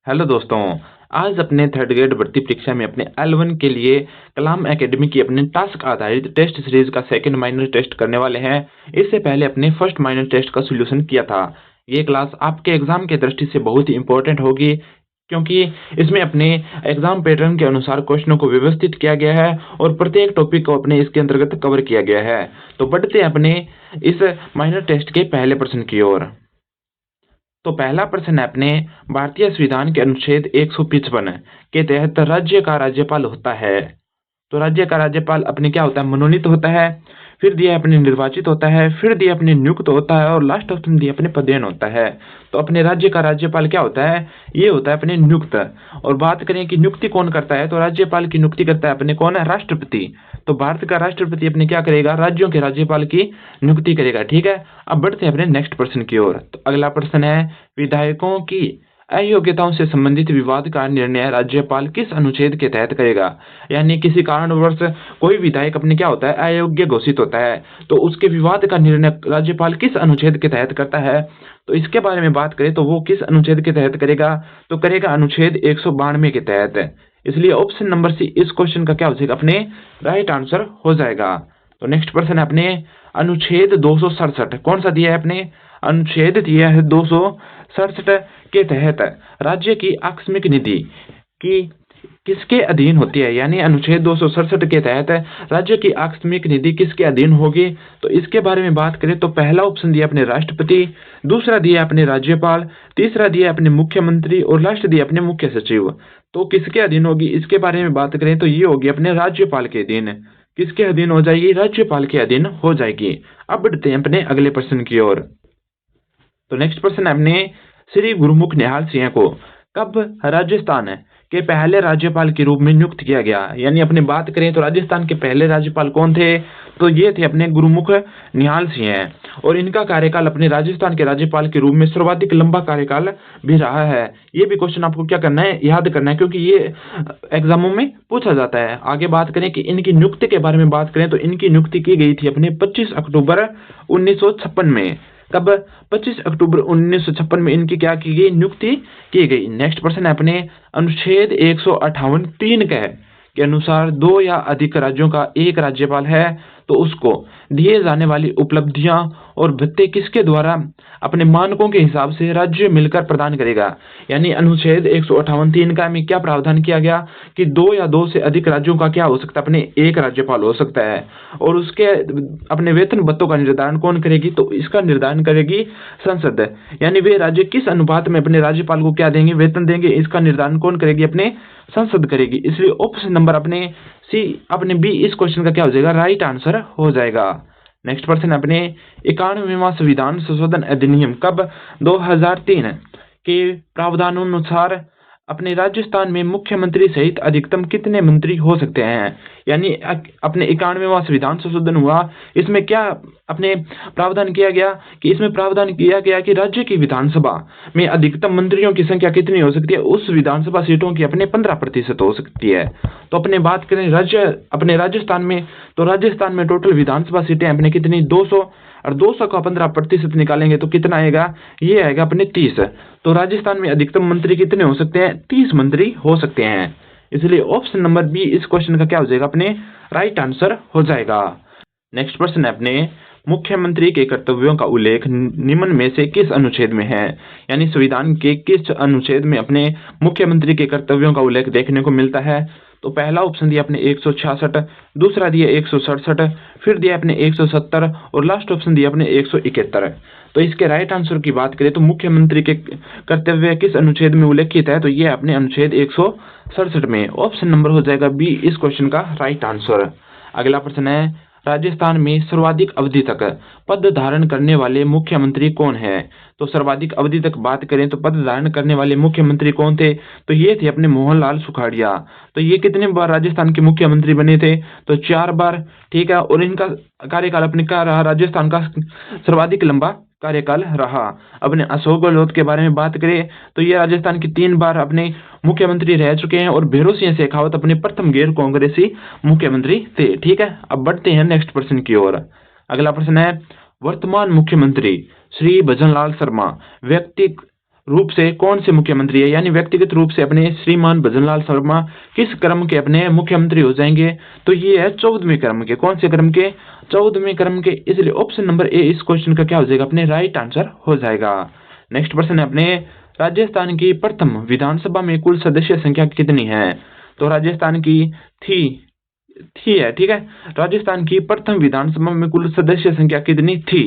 Hello दोस्तों। आज अपने थर्ड ग्रेड भर्ती परीक्षा में अपने L1 के लिए कलाम एकेडमी की अपने टास्क आधारित टेस्ट सीरीज का सेकंड माइनर टेस्ट करने वाले हैं। इससे पहले अपने फर्स्ट माइनर टेस्ट का सॉल्यूशन किया था। ये क्लास आपके एग्जाम के दृष्टि से बहुत ही इंपॉर्टेंट होगी, क्योंकि इसमें अपने एग्जाम पैटर्न के अनुसार क्वेश्चनों को व्यवस्थित किया गया है और प्रत्येक टॉपिक को अपने इसके अंतर्गत कवर किया गया है। तो बढ़ते हैं अपने इस माइनर टेस्ट के पहले प्रश्न की ओर। तो पहला प्रश्न है अपने भारतीय संविधान के अनुच्छेद 155 के तहत राज्य का राज्यपाल होता है। तो राज्य का राज्यपाल अपने क्या होता है, मनोनीत होता है। फिर दिया अपने निर्वाचित होता है, फिर दिया अपने नियुक्त होता है और लास्ट ऑप्शन दिया अपने पदेन होता है। तो अपने राज्य का राज्यपाल क्या होता है, ये होता है अपने नियुक्त। और बात करें कि नियुक्ति कौन करता है, तो राज्यपाल की नियुक्ति करता है अपने कौन है, राष्ट्रपति। तो भारत का राष्ट्रपति अपने क्या करेगा, राज्यों के राज्यपाल की नियुक्ति करेगा। ठीक है, अब बढ़ते हैं अपने नेक्स्ट प्रश्न की ओर। तो अगला प्रश्न है, विधायकों की अयोग्यताओं से संबंधित विवाद का निर्णय राज्यपाल किस अनुच्छेद के तहत करेगा। यानी किसी कारणवश कोई विधायक अपने क्या होता है, अयोग्य घोषित होता है, तो उसके विवाद का निर्णय राज्यपाल किस अनुच्छेद के तहत करता है। तो इसके बारे में बात करें तो वो किस अनुच्छेद के तहत करेगा, तो करेगा अनुच्छेद 192 के तहत। इसलिए ऑप्शन नंबर सी इस क्वेश्चन का क्या हो जाएगा, अपने राइट आंसर हो जाएगा। तो नेक्स्ट प्रश्न है अपने अनुच्छेद 267 कौन सा दिया है, अपने अनुच्छेद दिया है 267 के तहत राज्य की आकस्मिक निधि की किसके अधीन होती है। यानी अनुच्छेद 267 के तहत राज्य की आकस्मिक निधि किसके अधीन होगी। तो इसके बारे में बात करें तो पहला ऑप्शन दिया अपने राष्ट्रपति, दूसरा दिया अपने राज्यपाल, तीसरा दिया अपने मुख्यमंत्री और लास्ट दिया अपने मुख्य सचिव। तो किसके अधीन होगी, इसके बारे में बात करें तो ये होगी अपने राज्यपाल के अधीन। किसके अधीन हो जाएगी, राज्यपाल के अधीन हो जाएगी। अब बढ़ते हैं अपने अगले प्रश्न की ओर। तो नेक्स्ट प्रश्न है अपने श्री गुरुमुख निहाल सिंह को कब राजस्थान के पहले राज्यपाल के रूप में नियुक्त किया गया। यानी अपने बात करें तो राजस्थान के पहले राज्यपाल कौन थे, तो ये थे अपने गुरुमुख निहाल सिंह। और इनका कार्यकाल अपने राजस्थान के राज्यपाल के रूप में सर्वाधिक लंबा कार्यकाल भी रहा है। ये भी क्वेश्चन आपको क्या करना है, याद करना है, क्योंकि ये एग्जामों में पूछा जाता है। आगे बात करें कि इनकी नियुक्ति के बारे में बात करें तो इनकी नियुक्ति की गई थी अपने 25 अक्टूबर 1956 में। कब, 25 अक्टूबर 1956 में इनकी क्या की गई, नियुक्ति की गई। नेक्स्ट प्रश्न है अपने अनुच्छेद 158(3) के अनुसार दो या अधिक राज्यों का एक राज्यपाल है, तो उसको दिए जाने वाली उपलब्धियां और भत्ते किसके द्वारा अपने मानकों के हिसाब से राज्य मिलकर प्रदान करेगा। यानी अनुच्छेद 158(3) का में क्या प्रावधान किया गया कि दो या दो से अधिक राज्यों का क्या हो सकता है, अपने एक राज्यपाल हो सकता है। और उसके अपने वेतन भत्तों का निर्धारण कौन करेगी, तो इसका निर्धारण करेगी संसद। यानी वे राज्य किस अनुपात में अपने राज्यपाल को क्या देंगे, वेतन देंगे, इसका निर्धारण कौन करेगी, अपने संसद करेगी। इसलिए ऑप्शन नंबर अपने सी अपने बी इस क्वेश्चन का क्या हो जाएगा, राइट आंसर हो जाएगा। नेक्स्ट प्रश्न अपने 91वां संविधान संशोधन अधिनियम कब 2003 के प्रावधानानुसार अपने राजस्थान में मुख्यमंत्री सहित अधिकतम कितने मंत्री हो सकते हैं। यानी अपने 91वां संविधान संशोधन हुआ, इसमें क्या अपने प्रावधान किया गया कि इसमें प्रावधान किया गया कि राज्य की विधानसभा में अधिकतम मंत्रियों की संख्या कितनी हो सकती है, उस विधानसभा सीटों की अपने 15% हो सकती है। तो अपने बात करें राज्य अपने राजस्थान में, तो राजस्थान में टोटल विधानसभा सीटें अपने कितनी, 200, और 200 का 15% निकालेंगे तो कितना आएगा, ये आएगा अपने 30। तो राजस्थान में अधिकतम मंत्री कितने हो सकते हैं, 30 मंत्री हो सकते हैं। इसलिए ऑप्शन नंबर बी इस क्वेश्चन का क्या हो जाएगा, अपने राइट आंसर हो जाएगा। नेक्स्ट प्रश्न है अपने मुख्यमंत्री के कर्तव्यों का उल्लेख निम्न में से किस अनुच्छेद में है। यानी संविधान के किस अनुच्छेद में अपने मुख्यमंत्री के कर्तव्यों का उल्लेख देखने को मिलता है। तो पहला ऑप्शन दिया अपने 166, दूसरा दिया 167, फिर दिया अपने 170 और लास्ट ऑप्शन दिया अपने 171। तो इसके राइट आंसर की बात करें तो मुख्यमंत्री के कर्तव्य किस अनुच्छेद में उल्लेखित है, तो ये अपने अनुच्छेद 167 में। ऑप्शन नंबर हो जाएगा बी इस क्वेश्चन का राइट आंसर। अगला प्रश्न है, राजस्थान में सर्वाधिक अवधि तक पद धारण करने वाले मुख्यमंत्री कौन है। तो सर्वाधिक अवधि तक बात करें तो पद धारण करने वाले मुख्यमंत्री कौन थे, तो ये थे अपने मोहनलाल सुखाड़िया। तो ये कितने बार राजस्थान के मुख्यमंत्री बने थे, तो 4 बार। ठीक है, और इनका कार्यकाल अपने क्या रहा, राजस्थान का सर्वाधिक लंबा कार्यकाल रहा। अपने अशोक गहलोत के बारे में बात करें तो ये राजस्थान की 3 बार अपने मुख्यमंत्री रह चुके हैं और भैरों सिंह शेखावत अपने प्रथम गैर कांग्रेसी मुख्यमंत्री थे। ठीक है, अब बढ़ते हैं नेक्स्ट प्रश्न की ओर। अगला प्रश्न है, वर्तमान मुख्यमंत्री श्री भजनलाल शर्मा रूप से कौन से मुख्यमंत्री है, यानी व्यक्तिगत रूप से अपने श्रीमान भजनलाल शर्मा किस क्रम के अपने मुख्यमंत्री हो जाएंगे, तो ये है 14वें क्रम के। कौन से क्रम के? 14वें क्रम के। इसलिए ऑप्शन नंबर ए इस क्वेश्चन का क्या हो जाएगा? अपने राइट आंसर हो जाएगा। नेक्स्ट प्रश्न है अपने राजस्थान की प्रथम विधानसभा में कुल सदस्य संख्या कितनी है? तो राजस्थान की थी है, ठीक है। राजस्थान की प्रथम विधानसभा में कुल सदस्य संख्या कितनी थी?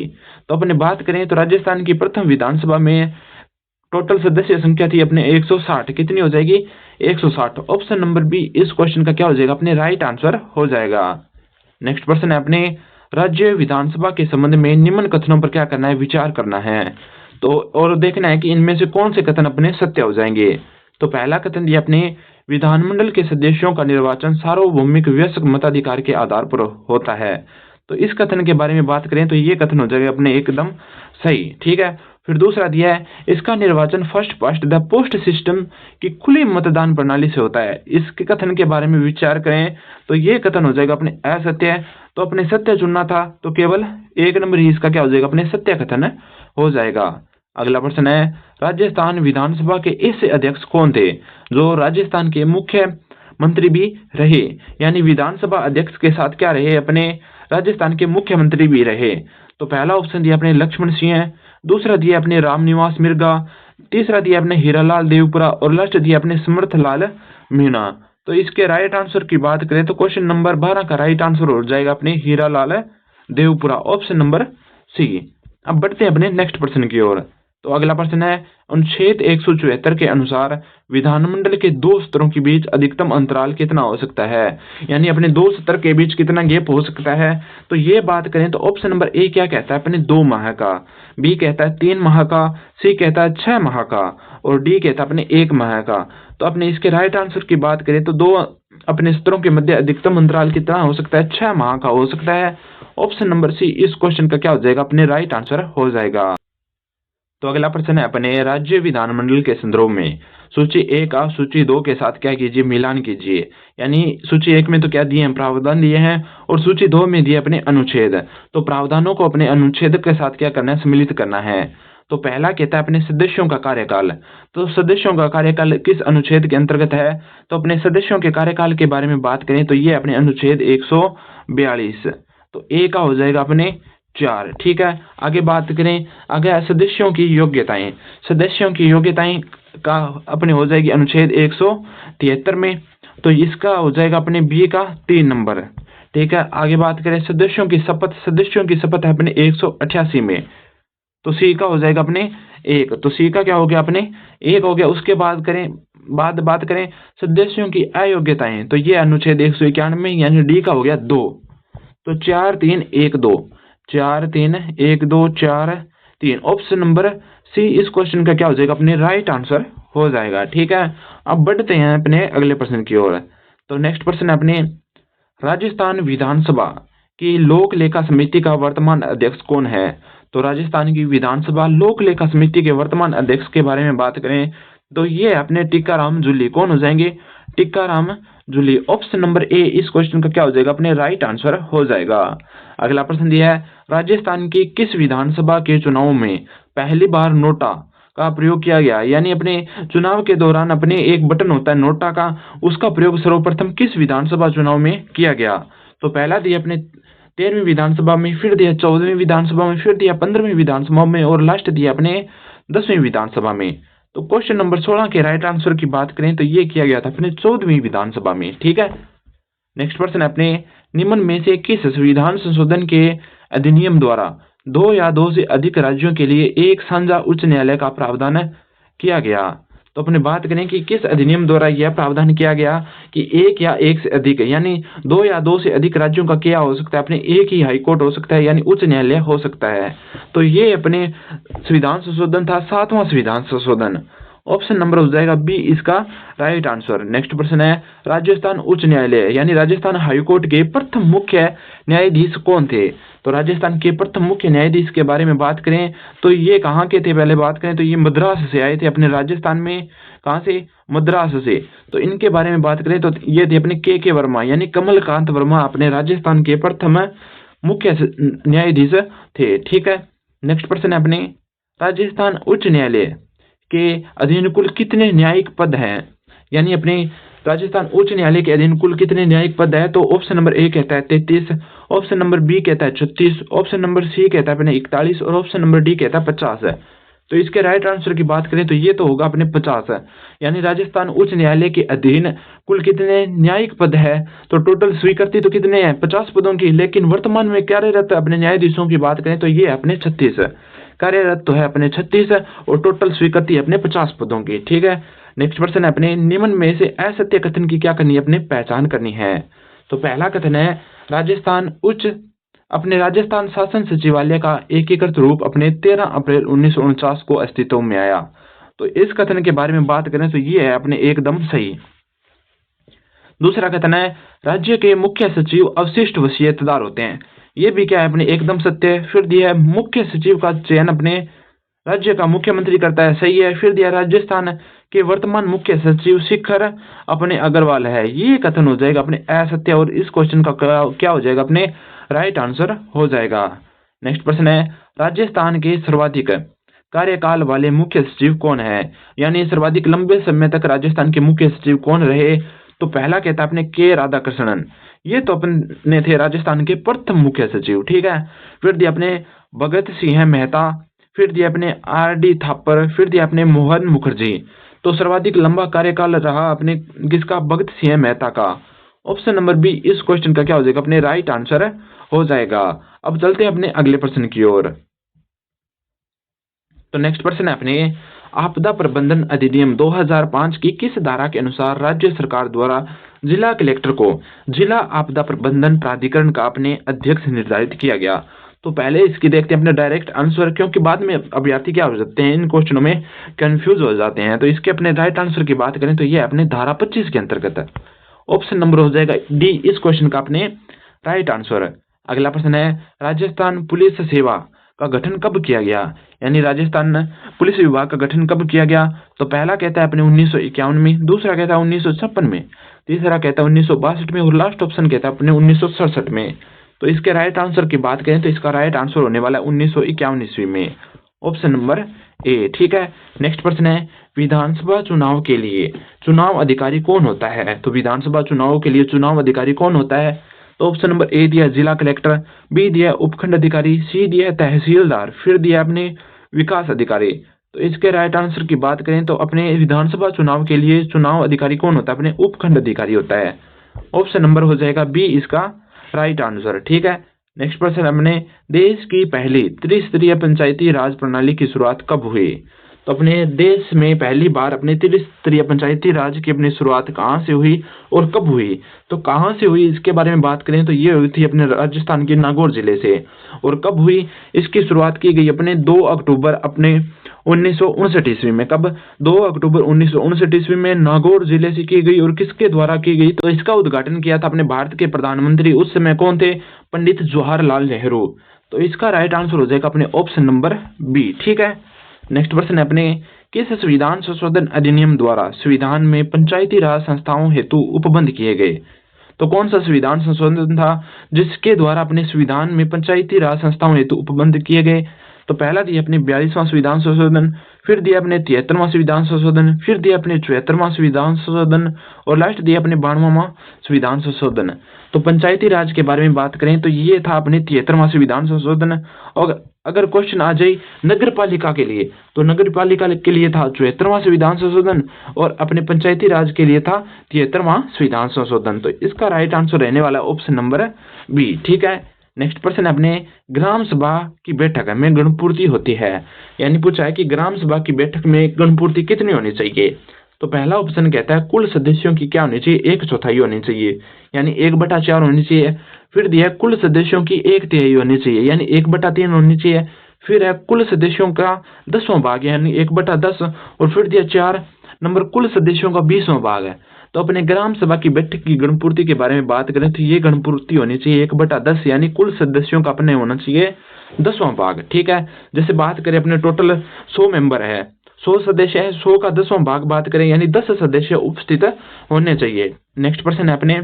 तो अपने बात करें तो राजस्थान की प्रथम विधानसभा में टोटल सदस्य संख्या थी अपने 160। कितनी हो जाएगी? 160। ऑप्शन नंबर बी इस क्वेश्चन का क्या हो जाएगा? अपने राइट आंसर हो जाएगा। नेक्स्ट प्रश्न है अपने राज्य विधानसभा के संबंध में निम्न कथनों पर क्या करना है? विचार करना है। तो और देखना है कि इनमें से कौन से कथन अपने सत्य हो जाएंगे। तो पहला कथन दिया अपने विधानमंडल के सदस्यों का निर्वाचन सार्वभौमिक वयस्क मताधिकार के आधार पर होता है। तो इस कथन के बारे में बात करें तो ये कथन हो जाएगा अपने एकदम सही, ठीक है। फिर दूसरा दिया है इसका निर्वाचन first past the post system की खुली मतदान प्रणाली से होता है। इसके कथन के बारे में विचार करें तो ये कथन हो जाएगा अपने असत्य है। तो अपने सत्य चुनना था तो केवल एक नंबर ही इसका क्या हो जाएगा? अपने सत्य कथन हो जाएगा। अगला प्रश्न है राजस्थान विधानसभा के ऐसे अध्यक्ष कौन थे जो राजस्थान के मुख्य मंत्री भी रहे, यानी विधानसभा अध्यक्ष के साथ क्या रहे? अपने राजस्थान के मुख्यमंत्री भी रहे। तो पहला ऑप्शन दिया अपने लक्ष्मण सिंह है, दूसरा दिया अपने रामनिवास मिर्गा, तीसरा दिया अपने हीरालाल देवपुरा और लास्ट दिया अपने समर्थलाल मीणा। तो इसके राइट आंसर की बात करें तो क्वेश्चन नंबर 12 का राइट आंसर हो जाएगा अपने Hiralal Devpura, option number C. अब बढ़ते हैं अपने नेक्स्ट प्रश्न की ओर। तो अगला प्रश्न है अनुच्छेद 174 के अनुसार विधानमंडल के दो सत्रों के बीच अधिकतम अंतराल कितना हो सकता है, यानी अपने दो सत्र के बीच कितना गैप हो सकता है? तो ये बात करें तो ऑप्शन नंबर ए क्या कहता है? अपने 2 माह का, बी कहता है 3 माह का, सी कहता है 6 माह का और डी कहता है अपने 1 माह का। तो अपने इसके राइट आंसर की बात करें तो दो अपने सत्रों के मध्य अधिकतम अंतराल कितना हो सकता है? 6 माह का हो सकता है। ऑप्शन नंबर सी इस क्वेश्चन का क्या हो जाएगा? अपने राइट आंसर हो जाएगा। तो अगला प्रश्न है अपने राज्य विधानमंडल के संदर्भ में सूची 1 का सूची 2 के साथ क्या कीजिए? मिलान कीजिए। यानी सूची 1 में तो क्या दिए हैं? प्रावधान दिए हैं और सूची 2 में दिए अपने अनुच्छेद। तो प्रावधानों को अपने अनुच्छेद के साथ क्या करना है? सम्मिलित करना है। तो पहला कहता है अपने सदस्यों का कार्यकाल। तो सदस्यों का कार्यकाल किस अनुच्छेद के अंतर्गत है? तो अपने सदस्यों के कार्यकाल के बारे में बात करें तो ये अपने अनुच्छेद 142। तो ए का हो जाएगा अपने 4, ठीक है। आगे बात करें आगे सदस्यों की योग्यताएं। सदस्यों की योग्यताएं का अपने हो जाएगी अनुच्छेद 173 में। तो इसका हो जाएगा अपने बी का 3 नंबर, ठीक है। आगे बात करें सदस्यों की शपथ। सदस्यों की शपथ है अपने 188 में। तो सी का हो जाएगा अपने 1। तो सी का क्या हो गया? अपने 1 हो गया। उसके बाद बात करें सदस्यों की अयोग्यताएं। तो ये अनुच्छेद 191 यानी डी का हो गया 2। तो 4 3 1 2 4 3 1 2 4 3। ऑप्शन नंबर सी इस क्वेश्चन का क्या हो जाएगा? अपने राइट आंसर हो जाएगा, ठीक है। अब बढ़ते हैं अपने अगले प्रश्न की ओर। तो नेक्स्ट प्रश्न है अपने राजस्थान विधानसभा की लोक लेखा समिति का वर्तमान अध्यक्ष कौन है? तो राजस्थान की विधानसभा लोक लेखा समिति के वर्तमान अध्यक्ष के बारे में बात करें तो ये अपने टीकाराम जूली। कौन हो जाएंगे? Tikaram Jully. Option number A इस क्वेश्चन का क्या हो जाएगा? अपने राइट आंसर हो जाएगा। अगला प्रश्न दिया है राजस्थान की किस विधानसभा के चुनाव में पहली बार नोटा का प्रयोग किया गया, यानी अपने चुनाव के दौरान अपने एक बटन होता है नोटा का, उसका प्रयोग सर्वप्रथम किस विधानसभा चुनाव में किया गया? तो पहला दिया अपने 13वीं विधानसभा में, फिर दिया 14वीं विधानसभा में, फिर दिया 15वीं विधानसभा में और लास्ट दिया अपने 10वीं विधानसभा में। तो क्वेश्चन नंबर 16 के राइट आंसर की बात करें तो ये किया गया था अपने 14वीं विधानसभा में, ठीक है। नेक्स्ट प्रश्न है अपने निम्न में से किस संविधान संशोधन के अधिनियम द्वारा 2 या 2 से अधिक राज्यों के लिए एक साझा उच्च न्यायालय का प्रावधान किया गया? तो अपने बात करें कि किस अधिनियम द्वारा यह प्रावधान किया गया कि एक या एक से अधिक, यानी 2 या 2 से अधिक राज्यों का क्या हो सकता है? अपने एक ही हाई कोर्ट हो सकता है, यानी उच्च न्यायालय हो सकता है। तो ये अपने संविधान संशोधन था 7वां संविधान संशोधन। ऑप्शन नंबर हो जाएगा बी इसका राइट आंसर। नेक्स्ट प्रश्न है राजस्थान उच्च न्यायालय यानी राजस्थान हाईकोर्ट के प्रथम मुख्य न्यायाधीश कौन थे? तो राजस्थान के प्रथम मुख्य न्यायाधीश के बारे में बात करें तो ये कहाँ के थे? पहले बात करें तो ये मद्रास से आए थे अपने राजस्थान में। कहाँ से? मद्रास से। तो इनके बारे में बात करें तो ये थे अपने के वर्मा यानी कमलकांत वर्मा अपने राजस्थान के प्रथम मुख्य न्यायाधीश थे, ठीक है। नेक्स्ट प्रश्न है अपने राजस्थान उच्च न्यायालय के अधीन कुल कितने न्यायिक पद हैं, यानी अपने राजस्थान उच्च न्यायालय के अधीन कुल कितने न्यायिक पद है। तो ऑप्शन नंबर ए कहता है 33, ऑप्शन नंबर बी कहता है 36, ऑप्शन नंबर सी कहता है अपने 41 और ऑप्शन नंबर डी कहता है 50 है। तो इसके राइट आंसर की बात करें तो ये तो होगा अपने 50 है, यानी राजस्थान उच्च न्यायालय के अधीन कुल कितने न्यायिक पद है। तो टोटल स्वीकृति तो कितने हैं 50 पदों की, लेकिन वर्तमान में कार्यरत अपने न्यायाधीशों की बात करें तो ये अपने 36 है, कार्यरत तो है अपने 36 और टोटल स्वीकृति अपने 50 पदों की। ठीक है, नेक्स्ट क्वेश्चन है अपने निम्न में से असत्य कथन की क्या करनी है, अपने पहचान करनी है। तो पहला कथन है राजस्थान शासन सचिवालय का एकीकृत रूप अपने 13 अप्रैल 1949 को अस्तित्व में आया। तो इस कथन के बारे में बात करें तो ये है अपने एकदम सही। दूसरा कथन है राज्य के मुख्य सचिव अवशिष्ट वसीयतदार होते हैं, ये भी क्या है अपने एकदम सत्य है। फिर दिया है मुख्य सचिव का चयन अपने राज्य का मुख्यमंत्री करता है, सही है। फिर दिया राजस्थान के वर्तमान मुख्य सचिव शिखर अपने अग्रवाल है, ये कथन हो जाएगा अपने असत्य और इस क्वेश्चन का क्या हो जाएगा अपने राइट आंसर हो जाएगा। नेक्स्ट प्रश्न है राजस्थान के सर्वाधिक कार्यकाल वाले मुख्य सचिव कौन है, यानी सर्वाधिक लंबे समय तक राजस्थान के मुख्य सचिव कौन रहे। तो पहला कहता है अपने के राधाकृष्णन, ये तो अपने थे राजस्थान के प्रथम मुख्य सचिव। ठीक है, फिर दिया अपने भगत सिंह मेहता, फिर दिया अपने आर.डी. थापर, फिर दिया अपने मोहन मुखर्जी। तो सर्वाधिक लंबा कार्यकाल रहा अपने किसका, भगत सिंह मेहता का। ऑप्शन नंबर बी इस क्वेश्चन का क्या हो जाएगा अपने राइट आंसर हो जाएगा। अब चलते हैं अपने अगले प्रश्न की ओर। तो नेक्स्ट प्रश्न है अपने आपदा प्रबंधन अधिनियम 2005 की किस धारा के अनुसार राज्य सरकार द्वारा जिला कलेक्टर को जिला आपदा प्रबंधन प्राधिकरण का अपने अध्यक्ष निर्धारित किया गया। तो पहले इसकी देखते हैं अपने डायरेक्ट आंसर, क्योंकि बाद में अभ्यर्थी क्या हो जाते हैं इन क्वेश्चनों में कंफ्यूज हो जाते हैं। तो इसके अपने राइट आंसर की बात करें तो ये अपने धारा 25 के अंतर्गत है। ऑप्शन नंबर हो जाएगा डी इस क्वेश्चन का अपने राइट आंसर। अगला प्रश्न है राजस्थान पुलिस सेवा का गठन कब किया गया, यानी राजस्थान पुलिस विभाग का गठन कब किया गया। तो पहला कहता है अपने 1951 में, दूसरा कहता है 1956 में, तीसरा कहता है 1962 में और लास्ट ऑप्शन कहता है अपने 1967 में। तो इसके राइट आंसर की बात करें तो इसका राइट आंसर होने वाला है 1951 ईस्वी में, ऑप्शन नंबर ए। ठीक है, नेक्स्ट प्रश्न है विधानसभा चुनाव के लिए चुनाव अधिकारी कौन होता है। तो विधानसभा चुनाव के लिए चुनाव अधिकारी कौन होता है। तो ऑप्शन नंबर ए दिया जिला कलेक्टर, बी दिया उपखंड अधिकारी, सी दिया तहसीलदार, फिर दिया अपने विकास अधिकारी। तो इसके राइट आंसर की बात करें तो अपने विधानसभा चुनाव के लिए चुनाव अधिकारी कौन होता है, अपने उपखंड अधिकारी होता है। ऑप्शन नंबर हो जाएगा बी इसका राइट आंसर। ठीक है, नेक्स्ट प्रश्न हमने देश की पहली त्रिस्तरीय पंचायती राज प्रणाली की शुरुआत कब हुई। तो अपने देश में पहली बार अपने त्रिस्तरीय पंचायती राज की अपनी शुरुआत कहाँ से हुई और कब हुई। तो कहाँ से हुई इसके बारे में बात करें तो ये हुई थी अपने राजस्थान के नागौर जिले से। और कब हुई इसकी शुरुआत की गई अपने 2 अक्टूबर अपने 1959 ईस्वी में। कब 2 अक्टूबर 1959 ईस्वी में नागौर जिले से की गई और किसके द्वारा की गई। तो इसका उद्घाटन किया था अपने भारत के प्रधानमंत्री उस समय कौन थे, पंडित जवाहरलाल नेहरू। तो इसका राइट आंसर हो जाएगा अपने ऑप्शन नंबर बी। ठीक है, नेक्स्ट प्रश्न है अपने किस संविधान संशोधन अधिनियम द्वारा संविधान में पंचायती राज संस्थाओं हेतु उपबंध किए गए। तो कौन सा संविधान संशोधन था जिसके द्वारा अपने संविधान में पंचायती राज संस्थाओं हेतु उपबंध किए गए। तो पहला दिया अपने 42वां संविधान संशोधन, फिर दिया अपने 73वां संविधान संशोधन, फिर दिया अपने 74वां संविधान संशोधन और लास्ट दिया अपने 92वां संविधान संशोधन। तो पंचायती राज के बारे में बात करें तो ये था अपने 73वां संविधान संशोधन। और अगर क्वेश्चन आ जाए नगर पालिका के लिए तो नगर पालिका के लिए था 74वां संविधान संशोधन और अपने पंचायती राज के लिए था 73वां संविधान संशोधन। तो इसका राइट आंसर रहने वाला ऑप्शन नंबर बी। ठीक है, नेक्स्ट प्रश्न अपने ग्राम सभा की बैठक में गणपूर्ति होती है, यानी पूछा है कि ग्राम सभा की बैठक में गणपूर्ति कितनी होनी चाहिए। तो पहला ऑप्शन कहता है कुल सदस्यों की क्या होनी चाहिए, 1/4 होनी चाहिए, यानी 1/4 होनी चाहिए। फिर दिया है कुल सदस्यों की 1/3 होनी चाहिए, यानी 1/3 होनी चाहिए। फिर है कुल सदस्यों का 10वां भाग यानी 1/10 और फिर दिया 4 नंबर कुल सदस्यों का 20वां भाग है। तो अपने ग्राम सभा की बैठक की गणपूर्ति के बारे में बात करें तो ये गणपूर्ति होनी चाहिए 1/10, यानी कुल सदस्यों का अपने होना चाहिए 10वां भाग। ठीक है, जैसे बात करें अपने टोटल 100 मेंबर है, 100 सदस्य है, 100 का 10वां भाग बात करें यानी 10 सदस्य उपस्थित होने चाहिए। नेक्स्ट प्रश्न है अपने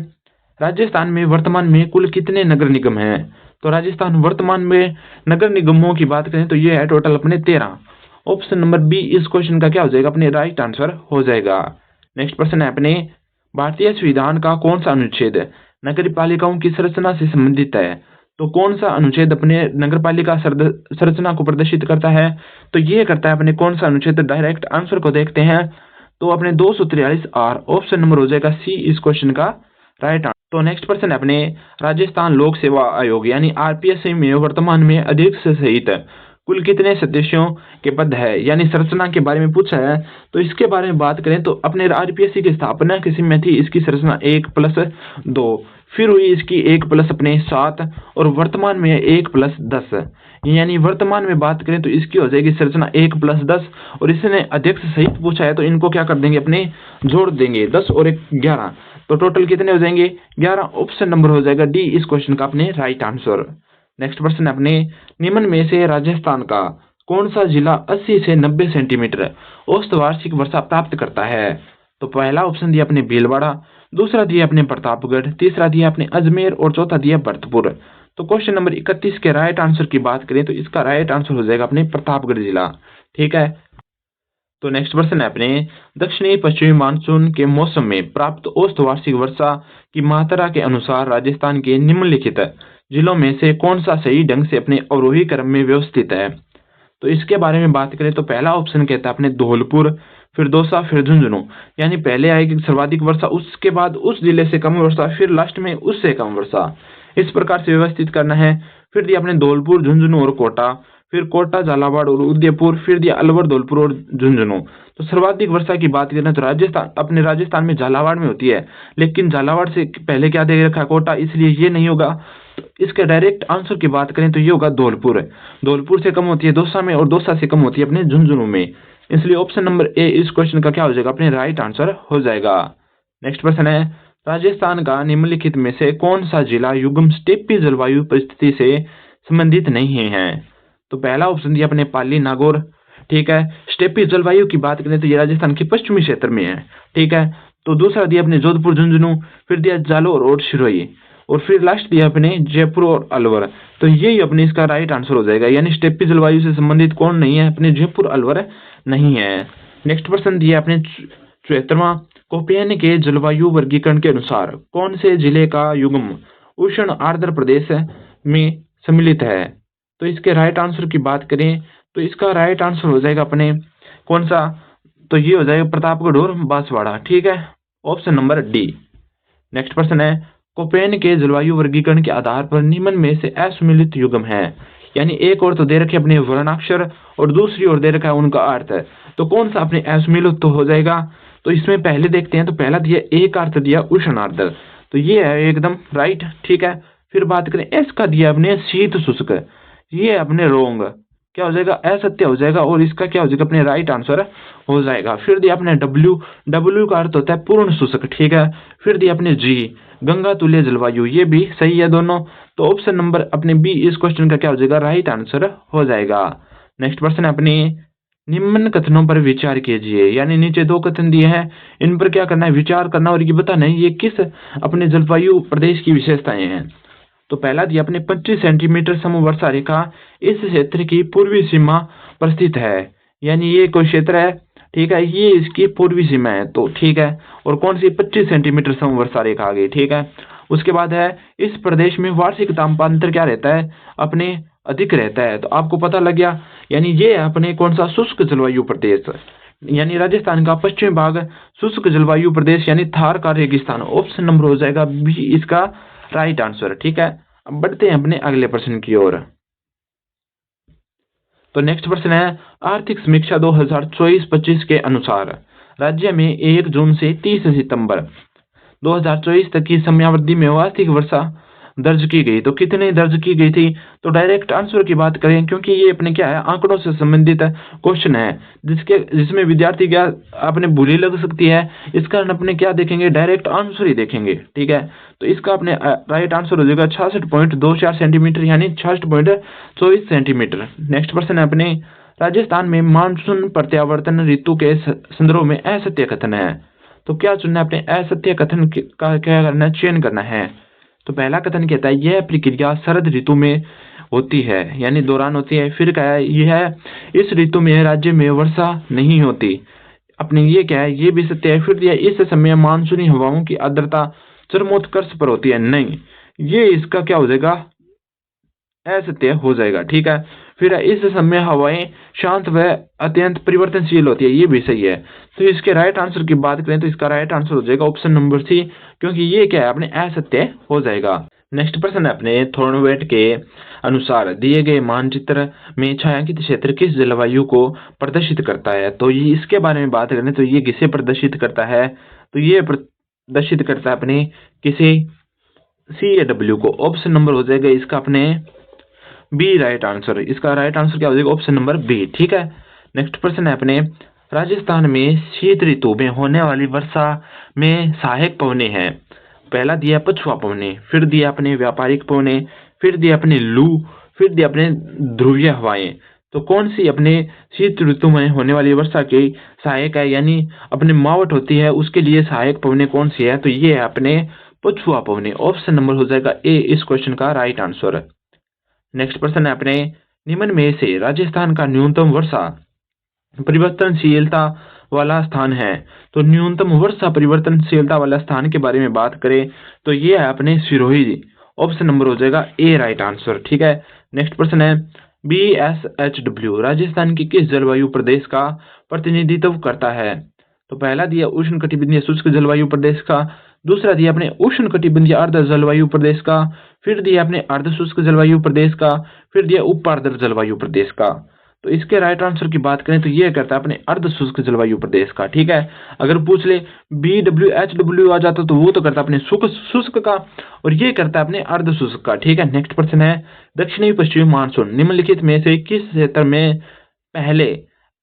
राजस्थान में वर्तमान में कुल कितने नगर निगम हैं। तो राजस्थान वर्तमान में नगर निगमों की बात करें तो ये है टोटल अपने 13। ऑप्शन नंबर बी इस क्वेश्चन का क्या हो जाएगा, अपने राइट आंसर हो जाएगा। नेक्स्ट प्रश्न है अपने, भारतीय संविधान का कौन सा अनुच्छेद नगर पालिकाओं की संरचना से संबंधित है? तो कौन सा अनुच्छेद अपने नगर पालिका संरचना को प्रदर्शित करता है? तो ये करता है अपने कौन सा अनुच्छेद, डायरेक्ट आंसर को देखते हैं। तो अपने 243 आर ऑप्शन नंबर हो जाएगा सी इस क्वेश्चन का राइट आंसर। तो नेक्स्ट प्रश्न है अपने, राजस्थान लोक सेवा आयोग यानी आरपीएससी में वर्तमान में अध्यक्ष सहित कुल कितने सदस्यों के पद है, यानी संरचना के बारे में पूछा है। तो इसके बारे में बात करें तो अपने आरपीएससी की स्थापना किसी में थी, इसकी संरचना 1+2, फिर हुई इसकी 1+ अपने 7 और वर्तमान में 1+10। यानी वर्तमान में बात करें तो इसकी हो जाएगी संरचना 1+10 और इसने अध्यक्ष सहित पूछा है तो इनको क्या कर देंगे, अपने जोड़ देंगे 10 और 1 11, तो टोटल कितने हो जाएंगे 11। ऑप्शन नंबर हो जाएगा डी इस क्वेश्चन का अपने राइट आंसर। नेक्स्ट प्रश्न अपने, निम्न में से राजस्थान का कौन सा जिला 80 से 90 सेंटीमीटर औसत वार्षिक वर्षा प्राप्त करता है? तो पहला ऑप्शन दिया अपने भीलवाड़ा, दूसरा दिया अपने प्रतापगढ़, तीसरा दिया अपने अजमेर और चौथा दिया भरतपुर। तो क्वेश्चन नंबर 31 के राइट आंसर की बात करें तो इसका राइट आंसर हो जाएगा अपने प्रतापगढ़ जिला। ठीक है। तो नेक्स्ट प्रश्न है अपने, दक्षिणी पश्चिमी मानसून के मौसम में प्राप्त औसत वार्षिक वर्षा की मात्रा के अनुसार राजस्थान के निम्नलिखित जिलों में से कौन सा सही ढंग से अपने अवरोही क्रम में व्यवस्थित है? तो इसके बारे में बात करें तो पहला ऑप्शन कहता है अपने धौलपुर, फिर दौसा, फिर झुंझुनू। यानी पहले आएगी सर्वाधिक वर्षा, उसके बाद उस जिले से कम वर्षा, फिर लास्ट में उससे कम वर्षा, इस प्रकार से व्यवस्थित करना है। फिर दिया अपने धौलपुर, झुंझुनू और कोटा, फिर कोटा, झालावाड़ और उदयपुर, फिर दिया अलवर, धौलपुर और झुंझुनू। तो सर्वाधिक वर्षा की बात करें तो राजस्थान में झालावाड़ में होती है, लेकिन झालावाड़ से पहले क्या दे रखा है, कोटा, इसलिए ये नहीं होगा। तो इसके डायरेक्ट आंसर की बात करें तो ये होगा धौलपुर। धौलपुर से कम होती है दौसा में और दौसा से कम होती है अपने झुंझुनू में, इसलिए ऑप्शन नंबर ए इस क्वेश्चन का क्या हो जाएगा, अपने राइट आंसर हो जाएगा। नेक्स्ट प्रश्न है, राजस्थान का निम्नलिखित में से कौन सा जिला युग्म स्टेपी जलवायु परिस्थिति से संबंधित नहीं है? तो पहला ऑप्शन दिया अपने पाली, नागौर। ठीक है। स्टेपी जलवायु की बात करें तो ये राजस्थान के पश्चिमी क्षेत्र में है। ठीक है। तो दूसरा दिया अपने जोधपुर, झुंझुनू, फिर दिया जालोर और सिरोही, और फिर लास्ट दिया अपने जयपुर और अलवर। तो यही अपने इसका राइट आंसर हो जाएगा, यानी स्टेपी जलवायु से संबंधित कौन नहीं है, अपने जयपुर अलवर नहीं है। नेक्स्ट प्रश्न दिया अपने 74वां, कोपेन के जलवायु वर्गीकरण के अनुसार कौन से जिले का युग्म उष्ण आर्द्र प्रदेश में सम्मिलित है? तो इसके राइट आंसर की बात करें तो इसका राइट आंसर हो जाएगा अपने कौन सा, तो ये हो जाएगा प्रतापगढ़ और बांसवाड़ा। ठीक है। Option number D. नेक्स्ट प्रश्न है, कोपेन के जलवायु वर्गीकरण के आधार पर निम्न में से असम्मिलित युग्म है, यानी एक और तो दे रखे अपने वर्णाक्षर और दूसरी ओर दे रखा है उनका अर्थ है, तो कौन सा अपने असम्मिलित तो हो जाएगा? तो इसमें पहले देखते हैं, तो पहला दिया एक अर्थ दिया उष्ण आर्द्र, तो ये है एकदम राइट। ठीक है। फिर बात करें एस का दिया अपने शीत शुष्क, ये अपने रोंग, क्या हो जाएगा, असत्य हो जाएगा, और इसका क्या हो जाएगा, अपने राइट आंसर हो जाएगा। फिर दिया अपने डब्ल्यू, डब्ल्यू का अर्थ होता है पूर्ण शुष्क। ठीक है। फिर दिया अपने जी, गंगा तुल्य जलवायु, ये भी सही है दोनों, तो ऑप्शन नंबर अपने बी इस क्वेश्चन का क्या हो जाएगा, राइट आंसर हो जाएगा। नेक्स्ट प्रश्न है अपने, निम्न कथनों पर विचार कीजिए, यानी नीचे 2 कथन दिए हैं, इन पर क्या करना है, विचार करना और ये बताना है ये किस अपने जलवायु प्रदेश की विशेषताएं हैं। तो पहला दिया अपने 25 सेंटीमीटर समवर्षा रेखा इस क्षेत्र की पूर्वी सीमा पर स्थित है, यानी ये कोई क्षेत्र है। ठीक है। ये इसकी पूर्वी सीमा है, तो ठीक है। और कौन सी 25 सेंटीमीटर समवर्षा रेखा आ गई। ठीक है। उसके बाद है, इस प्रदेश में वार्षिक तापमात्रा क्या रहता है, अपने अधिक रहता है, तो आपको पता लग गया, यानी ये है अपने कौन सा, शुष्क जलवायु प्रदेश, यानी राजस्थान का पश्चिमी भाग शुष्क जलवायु प्रदेश, यानी थार का रेगिस्तान। ऑप्शन नंबर हो जाएगा बी इसका राइट आंसर। ठीक है। अब बढ़ते हैं अपने अगले प्रश्न की ओर। तो नेक्स्ट प्रश्न है, आर्थिक समीक्षा 2024-25 के अनुसार राज्य में 1 जून से 30 सितंबर 2024 तक की समयावधि में वार्षिक वर्षा दर्ज की गई, तो कितने दर्ज की गई थी? तो डायरेक्ट आंसर की बात करें, क्योंकि ये अपने क्या है, आंकड़ों से संबंधित क्वेश्चन है, जिसमें विद्यार्थी क्या अपने बुरी लग सकती है, इस कारण अपने क्या देखेंगे, डायरेक्ट आंसर ही देखेंगे। ठीक है। तो इसका अपने राइट आंसर हो जाएगा 66.24 सेंटीमीटर, यानी 66.24 सेंटीमीटर। नेक्स्ट प्रश्न है अपने, राजस्थान में मानसून प्रत्यावर्तन ऋतु के संदर्भ में असत्य कथन है, तो क्या चुनना है, अपने असत्य कथन का क्या करना है, चयन करना है। तो पहला कथन कहता है यह प्रक्रिया शरद ऋतु में होती है, यानी दौरान होती है। फिर क्या है, यह इस ऋतु में राज्य में वर्षा नहीं होती। अपने ये क्या है, ये भी सत्य है। फिर यह इस समय मानसूनी हवाओं की आर्द्रता चरमोत्कर्ष पर होती है, नहीं, ये इसका क्या हो जाएगा, असत्य हो जाएगा। ठीक है। फिर इस समय हवाएं शांत व अत्यंत परिवर्तनशील होती है, ये भी सही है। तो इसके राइट आंसर की बात करें तो इसका राइट आंसर हो जाएगा ऑप्शन नंबर सी, क्योंकि ये क्या है, अपने असत्य हो जाएगा। नेक्स्ट प्रश्न है अपने थॉर्नवेट के अनुसार दिए गए मानचित्र में छायांकित क्षेत्र किस जलवायु को प्रदर्शित करता है। तो ये इसके बारे में बात करें तो ये किसे प्रदर्शित करता है, तो ये प्रदर्शित करता है अपने किसी CAW को। ऑप्शन नंबर हो जाएगा इसका अपने बी राइट आंसर। इसका राइट आंसर क्या हो जाएगा, ऑप्शन नंबर बी। ठीक है। नेक्स्ट प्रश्न है अपने राजस्थान में शीत ऋतु में होने वाली वर्षा में सहायक पवने हैं। पहला दिया पछुआ पवने, फिर दिया अपने व्यापारिक पवने, फिर दिया अपने लू, फिर दिया अपने ध्रुवीय हवाएं। तो कौन सी अपने शीत ऋतु में होने वाली वर्षा की सहायक है, यानी अपने मावट होती है उसके लिए सहायक पवने कौन सी है, तो ये है अपने पछुआ पवने। ऑप्शन नंबर हो जाएगा ए इस क्वेश्चन का राइट आंसर। नेक्स्ट प्रश्न है अपने निम्न में से राजस्थान का न्यूनतम वर्षा परिवर्तनशीलता वाला स्थान है। तो न्यूनतम वर्षा परिवर्तनशीलता वाला स्थान के बारे में बात करें तो ये है अपने सिरोही। ऑप्शन नंबर हो जाएगा ए राइट आंसर। ठीक है। नेक्स्ट प्रश्न है BSHW राजस्थान की किस जलवायु प्रदेश का प्रतिनिधित्व करता है। तो पहला दिया उष्ण कटिबंधीय शुष्क जलवायु प्रदेश का, दूसरा दिया अपने उष्ण कटिबंधीय अर्ध जलवायु प्रदेश का, फिर दिया अपने अर्ध शुष्क जलवायु प्रदेश का, फिर दिया उप अर्ध जलवायु प्रदेश का। तो इसके राइट आंसर की बात करें तो ये करता है अपने अर्ध शुष्क जलवायु प्रदेश का। ठीक है। अगर पूछ ले BWHW आ जाता तो वो तो करता अपने शुष्क का, और ये करता है अपने अर्ध शुष्क का। ठीक है। नेक्स्ट प्रश्न है दक्षिणी पश्चिमी मानसून निम्नलिखित में से किस क्षेत्र में पहले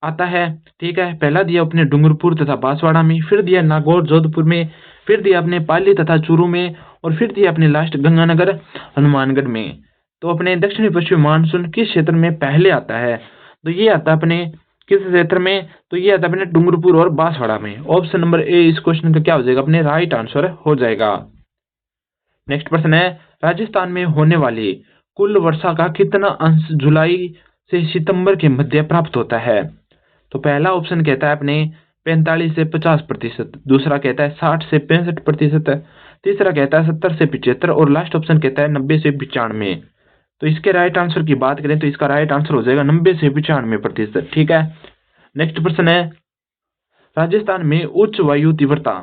आता है। ठीक है। पहला दिया अपने डूंगरपुर तथा बांसवाड़ा में, फिर दिया नागौर जोधपुर में, फिर दिया अपने पाली तथा चूरू में, और फिर दिया अपने लास्ट गंगानगर हनुमानगढ़ में। तो अपने दक्षिणी पश्चिमी मानसून किस क्षेत्र में पहले आता है, तो ये आता है अपने किस क्षेत्र में, तो ये आता है अपने डूंगरपुर और बांसवाड़ा में। ऑप्शन नंबर ए इस क्वेश्चन का क्या हो जाएगा, अपने राइट आंसर हो जाएगा। नेक्स्ट प्रश्न है राजस्थान में होने वाली कुल वर्षा का कितना अंश जुलाई से सितंबर के मध्य प्राप्त होता है। तो पहला ऑप्शन कहता है अपने 45 से 50%, दूसरा कहता है 60 से 65%, तीसरा कहता है 70 से 75, और लास्ट ऑप्शन कहता है 90 से 95। तो इसके राइट आंसर की बात करें तो इसका राइट आंसर हो जाएगा 90 से 95%। ठीक है। नेक्स्ट प्रश्न है राजस्थान में उच्च वायु तीव्रता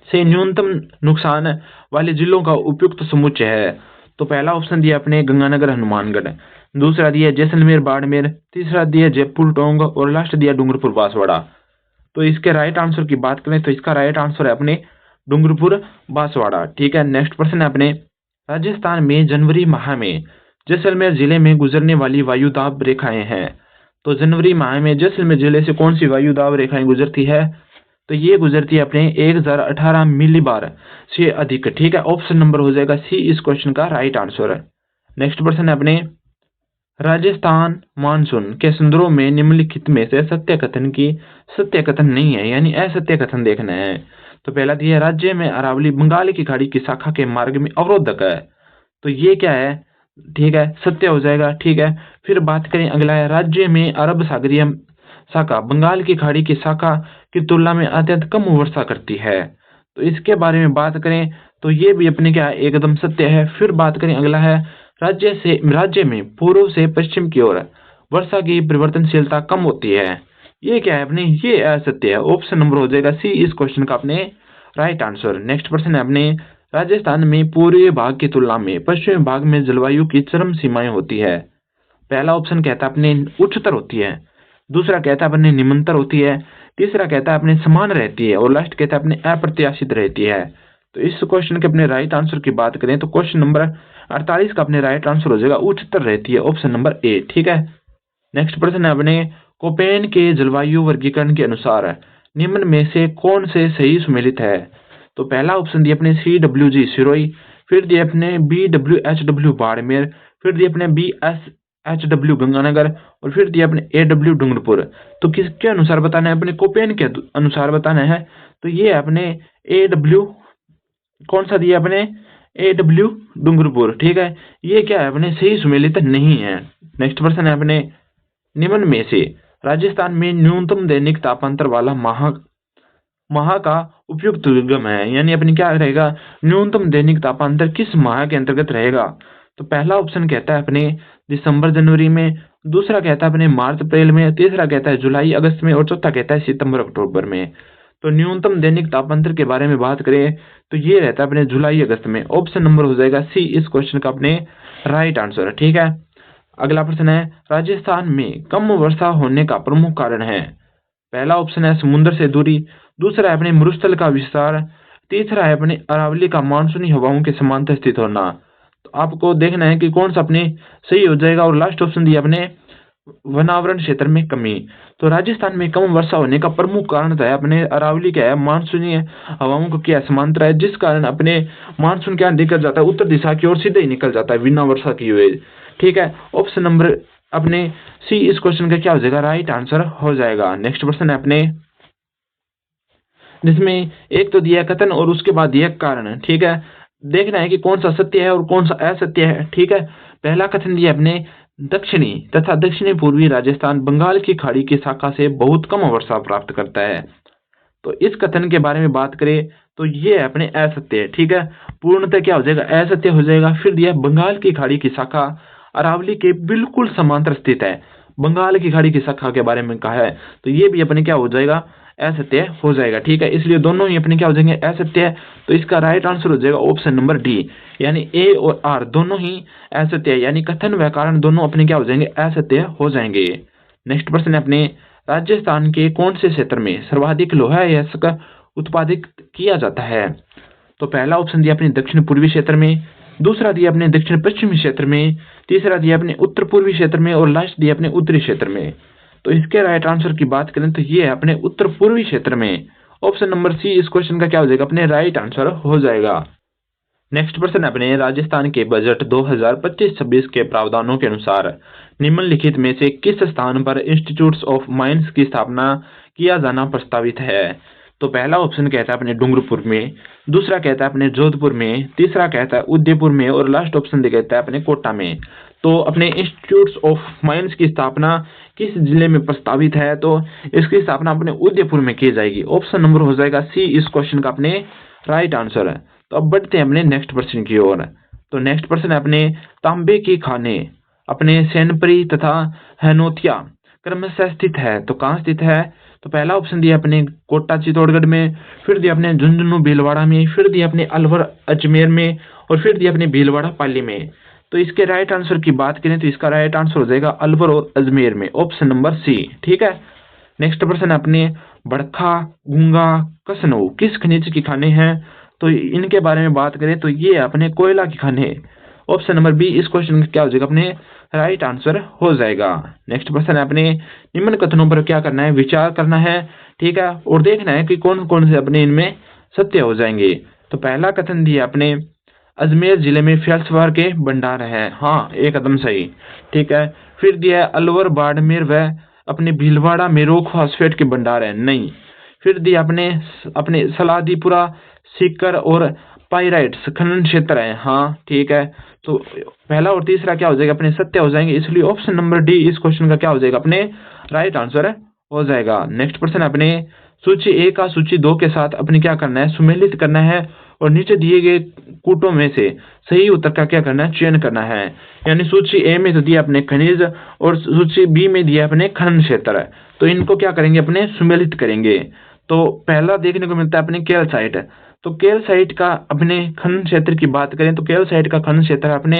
से न्यूनतम नुकसान वाले जिलों का उपयुक्त समुच्चय है। तो पहला ऑप्शन दिया अपने गंगानगर हनुमानगढ़, दूसरा दिया जैसलमेर बाड़मेर, तीसरा दिया जयपुर टोंक, और लास्ट दिया डूंगरपुर बांसवाड़ा। तो इसके राइट आंसर की बात करें तो इसका राइट आंसर है अपने डूंगरपुर बांसवाड़ा। ठीक है। नेक्स्ट प्रश्न है अपने राजस्थान में जनवरी माह में जैसलमेर जिले में गुजरने वाली वायु दाब रेखाएं हैं। तो जनवरी माह में जैसलमेर जिले से कौन सी वायु दाब रेखाएं गुजरती है, तो ये गुजरती है अपने 1018 मिलीबार से अधिक। ठीक है। ऑप्शन नंबर हो जाएगा सी इस क्वेश्चन का राइट आंसर है। नेक्स्ट प्रश्न है अपने राजस्थान मानसून के संदर्भ में निम्नलिखित में से सत्य कथन नहीं है, यानी असत्य कथन देखना है। तो पहला दिया राज्य में अरावली बंगाल की खाड़ी की शाखा के मार्ग में अवरोधक है। तो ये क्या है, ठीक है, सत्य हो जाएगा। ठीक है। फिर बात करें अगला है राज्य में अरब सागरीय शाखा बंगाल की खाड़ी की शाखा की तुलना में अत्यंत कम वर्षा करती है। तो इसके बारे में बात करें तो ये भी अपने क्या एकदम सत्य है। फिर बात करें अगला है राज्य में पूर्व से पश्चिम की ओर वर्षा की परिवर्तनशीलता कम होती है। ये क्या है अपने, ये असत्य है। ऑप्शन नंबर हो जाएगा सी इस क्वेश्चन का अपने राइट आंसर। नेक्स्ट प्रश्न है अपने राजस्थान में पूर्वी भाग की तुलना में पश्चिमी भाग में जलवायु की चरम सीमाएं होती है। पहला ऑप्शन कहता है अपने उच्चतर होती है, दूसरा कहता है अपने निम्नतर होती है, तीसरा कहता है अपने समान रहती है, और लास्ट कहता है अपने अप्रत्याशित रहती है। तो इस क्वेश्चन के अपने राइट आंसर की बात करें तो क्वेश्चन नंबर 48 का अपने राइट आंसर हो जाएगा उच्चतर रहती है, ऑप्शन नंबर ए। ठीक है। नेक्स्ट प्रश्न है अपने कोपेन के जलवायु वर्गीकरण के अनुसार निम्न में से कौन से सही सुमेलित है। तो पहला ऑप्शन दिया अपने CWG सिरोही, फिर दिया अपने BWHW बाड़मेर, फिर दिया अपने BSHW गंगानगर, और फिर दिया अपने AW डूंगरपुर। तो किसके अनुसार बताना है, अपने कोपेन के अनुसार बताना है। तो ये अपने AW कौन सा दिया अपने AW डूंगरपुर, ठीक है। ये क्या है अपने सही सुमेलित नहीं है। नेक्स्ट प्रश्न है अपने निम्न में से राजस्थान में न्यूनतम दैनिक तापांतर वाला माह माह का उपयुक्त उद्गम है, यानी अपने क्या रहेगा, न्यूनतम दैनिक तापांतर किस माह के अंतर्गत रहेगा। तो पहला ऑप्शन कहता है अपने दिसंबर जनवरी में, दूसरा कहता है अपने मार्च अप्रैल में, तीसरा कहता है जुलाई अगस्त में, और चौथा कहता है सितंबर अक्टूबर में। तो न्यूनतम दैनिक तापांतर के बारे में बात करें तो ये रहता है अपने जुलाई अगस्त में। ऑप्शन नंबर हो जाएगा सी इस क्वेश्चन का अपने राइट आंसर, ठीक है। अगला प्रश्न है राजस्थान में कम वर्षा होने का प्रमुख कारण है। पहला ऑप्शन है समुद्र से दूरी, दूसरा है अपने मरुस्थल का विस्तार, तीसरा है अपने अरावली का मानसूनी हवाओं के समांतर स्थित होना। तो आपको देखना है कि कौन सा अपने सही हो जाएगा। और लास्ट ऑप्शन दिया अपने वनावरण क्षेत्र में कमी। तो राजस्थान में कम वर्षा होने का प्रमुख कारण तो है अपने अरावली क्या है, मानसूनी हवाओं को क्या समांतर है, जिस कारण अपने मानसून क्या निकल जाता है उत्तर दिशा की ओर सीधे ही निकल जाता है बिना वर्षा किए हुए, ठीक है। ऑप्शन नंबर अपने सी इस क्वेश्चन का क्या हो जाएगा, राइट आंसर हो जाएगा। नेक्स्ट क्वेश्चन है अपने जिसमें एक तो दिया कथन और उसके बाद दिया कारण, ठीक है। देखना है कि कौन सा सत्य है और कौन सा असत्य है, ठीक है। पहला कथन दिया अपने दक्षिणी तथा दक्षिणी पूर्वी राजस्थान बंगाल की खाड़ी की शाखा से बहुत कम वर्षा प्राप्त करता है। तो इस कथन के बारे में बात करें तो ये अपने असत्य है, ठीक है। पूर्णतः क्या हो जाएगा, असत्य हो जाएगा। फिर दिया बंगाल की खाड़ी की शाखा अरावली के बिल्कुल समांतर स्थित है। बंगाल की खाड़ी की शाखा के बारे में कहा है तो ये भी अपने क्या हो जाएगा, असत्य हो जाएगा, ठीक है। इसलिए दोनों ही अपने क्या हो जाएंगे, असत्य है। तो इसका राइट आंसर हो जाएगा ऑप्शन नंबर डी, यानी ए और आर दोनों ही असत्य है, यानी कथन व कारण दोनों अपने क्या हो जाएंगे, असत्य हो जाएंगे। नेक्स्ट प्रश्न है अपने राजस्थान के कौन से क्षेत्र में सर्वाधिक लोहा अयस्क उत्पादित किया जाता है। तो पहला ऑप्शन दिया अपने दक्षिण पूर्वी क्षेत्र में, दूसरा दिया अपने दक्षिण पश्चिमी क्षेत्र में, तीसरा दिया अपने उत्तर पूर्वी क्षेत्र में, और लास्ट दिया अपने उत्तरी क्षेत्र में। तो इसके राइट आंसर की बात करें तो ये है अपने उत्तर पूर्वी क्षेत्र में। ऑप्शन नंबर सी इस क्वेश्चन का क्या हो जाएगा, अपने राइट आंसर हो जाएगा। नेक्स्ट प्रश्न अपने राजस्थान के बजट 2025-26 के प्रावधानों के अनुसार निम्नलिखित में से किस स्थान पर इंस्टीट्यूट्स ऑफ माइंस की स्थापना किया जाना प्रस्तावित है। तो पहला ऑप्शन कहता है अपने डूंगरपुर में, दूसरा कहता है अपने जोधपुर में, तीसरा कहता है उदयपुर में, और लास्ट ऑप्शन कहता है अपने कोटा में। तो अपने इंस्टीट्यूट्स ऑफ माइंस की स्थापना किस जिले में प्रस्तावित है, तो इसकी स्थापना अपने उदयपुर में की जाएगी। ऑप्शन नंबर हो जाएगा सी इस क्वेश्चन का अपने राइट आंसर है। तो अब बढ़ते हैं अपने नेक्स्ट प्रश्न की ओर। तो नेक्स्ट प्रश्न है अपने तांबे की खाने अपने सेनपरी तथा हनोतिया क्रमशः स्थित है, तो कहाँ स्थित है। तो पहला ऑप्शन दिया अपने कोटा चित्तौड़गढ़ में, फिर दिया अपने झुंझुनू भीलवाड़ा में, फिर दिया अपने अलवर अजमेर में, और फिर दिया अपने भीलवाड़ा पाली में। तो इसके राइट आंसर की बात करें तो इसका राइट आंसर हो जाएगा अलवर और अजमेर में, ऑप्शन नंबर सी, ठीक है। नेक्स्ट प्रश्न है अपने बड़खा गूंगा कसनऊ किस खनिज की खाने हैं। तो इनके बारे में बात करें तो ये अपने कोयला की खाने। ऑप्शन नंबर बी इस क्वेश्चन का क्या हो जाएगा, अपने राइट आंसर हो जाएगा। नेक्स्ट प्रश्न है अपने निम्न कथनों पर क्या करना है, विचार करना है, ठीक है, और देखना है कि कौन कौन से अपने इनमें सत्य हो जाएंगे। तो पहला कथन दिया अपने अजमेर जिले में फेल्सवार के भंडार है, हाँ एकदम सही, ठीक है। फिर दिया अलवर बाड़मेर व अपने भीलवाड़ा में रोक फास्फेट के भंडार है, नहीं। फिर दिया अपने अपने सलादीपुरा सीकर और पाइराइट्स खनन क्षेत्र है, हाँ ठीक है। तो पहला और तीसरा क्या हो जाएगा, अपने सत्य हो जाएंगे, इसलिए ऑप्शन नंबर डी इस क्वेश्चन का क्या हो जाएगा, अपने राइट आंसर हो जाएगा। नेक्स्ट प्रश्न अपने सूची ए का सूची 2 के साथ अपने क्या करना है, सुमेलित करना है, और नीचे दिए गए कूटों में से सही उत्तर का क्या करना है, चयन करना है। यानी सूची ए में तो दिया अपने खनिज और सूची बी में दिया अपने खनन क्षेत्र, तो इनको क्या करेंगे, अपने सुमेलित करेंगे। तो पहला देखने को मिलता है अपने कैल्साइट। तो कैल्साइट का अपने खनन क्षेत्र की बात करें तो कैल्साइट का खनन क्षेत्र अपने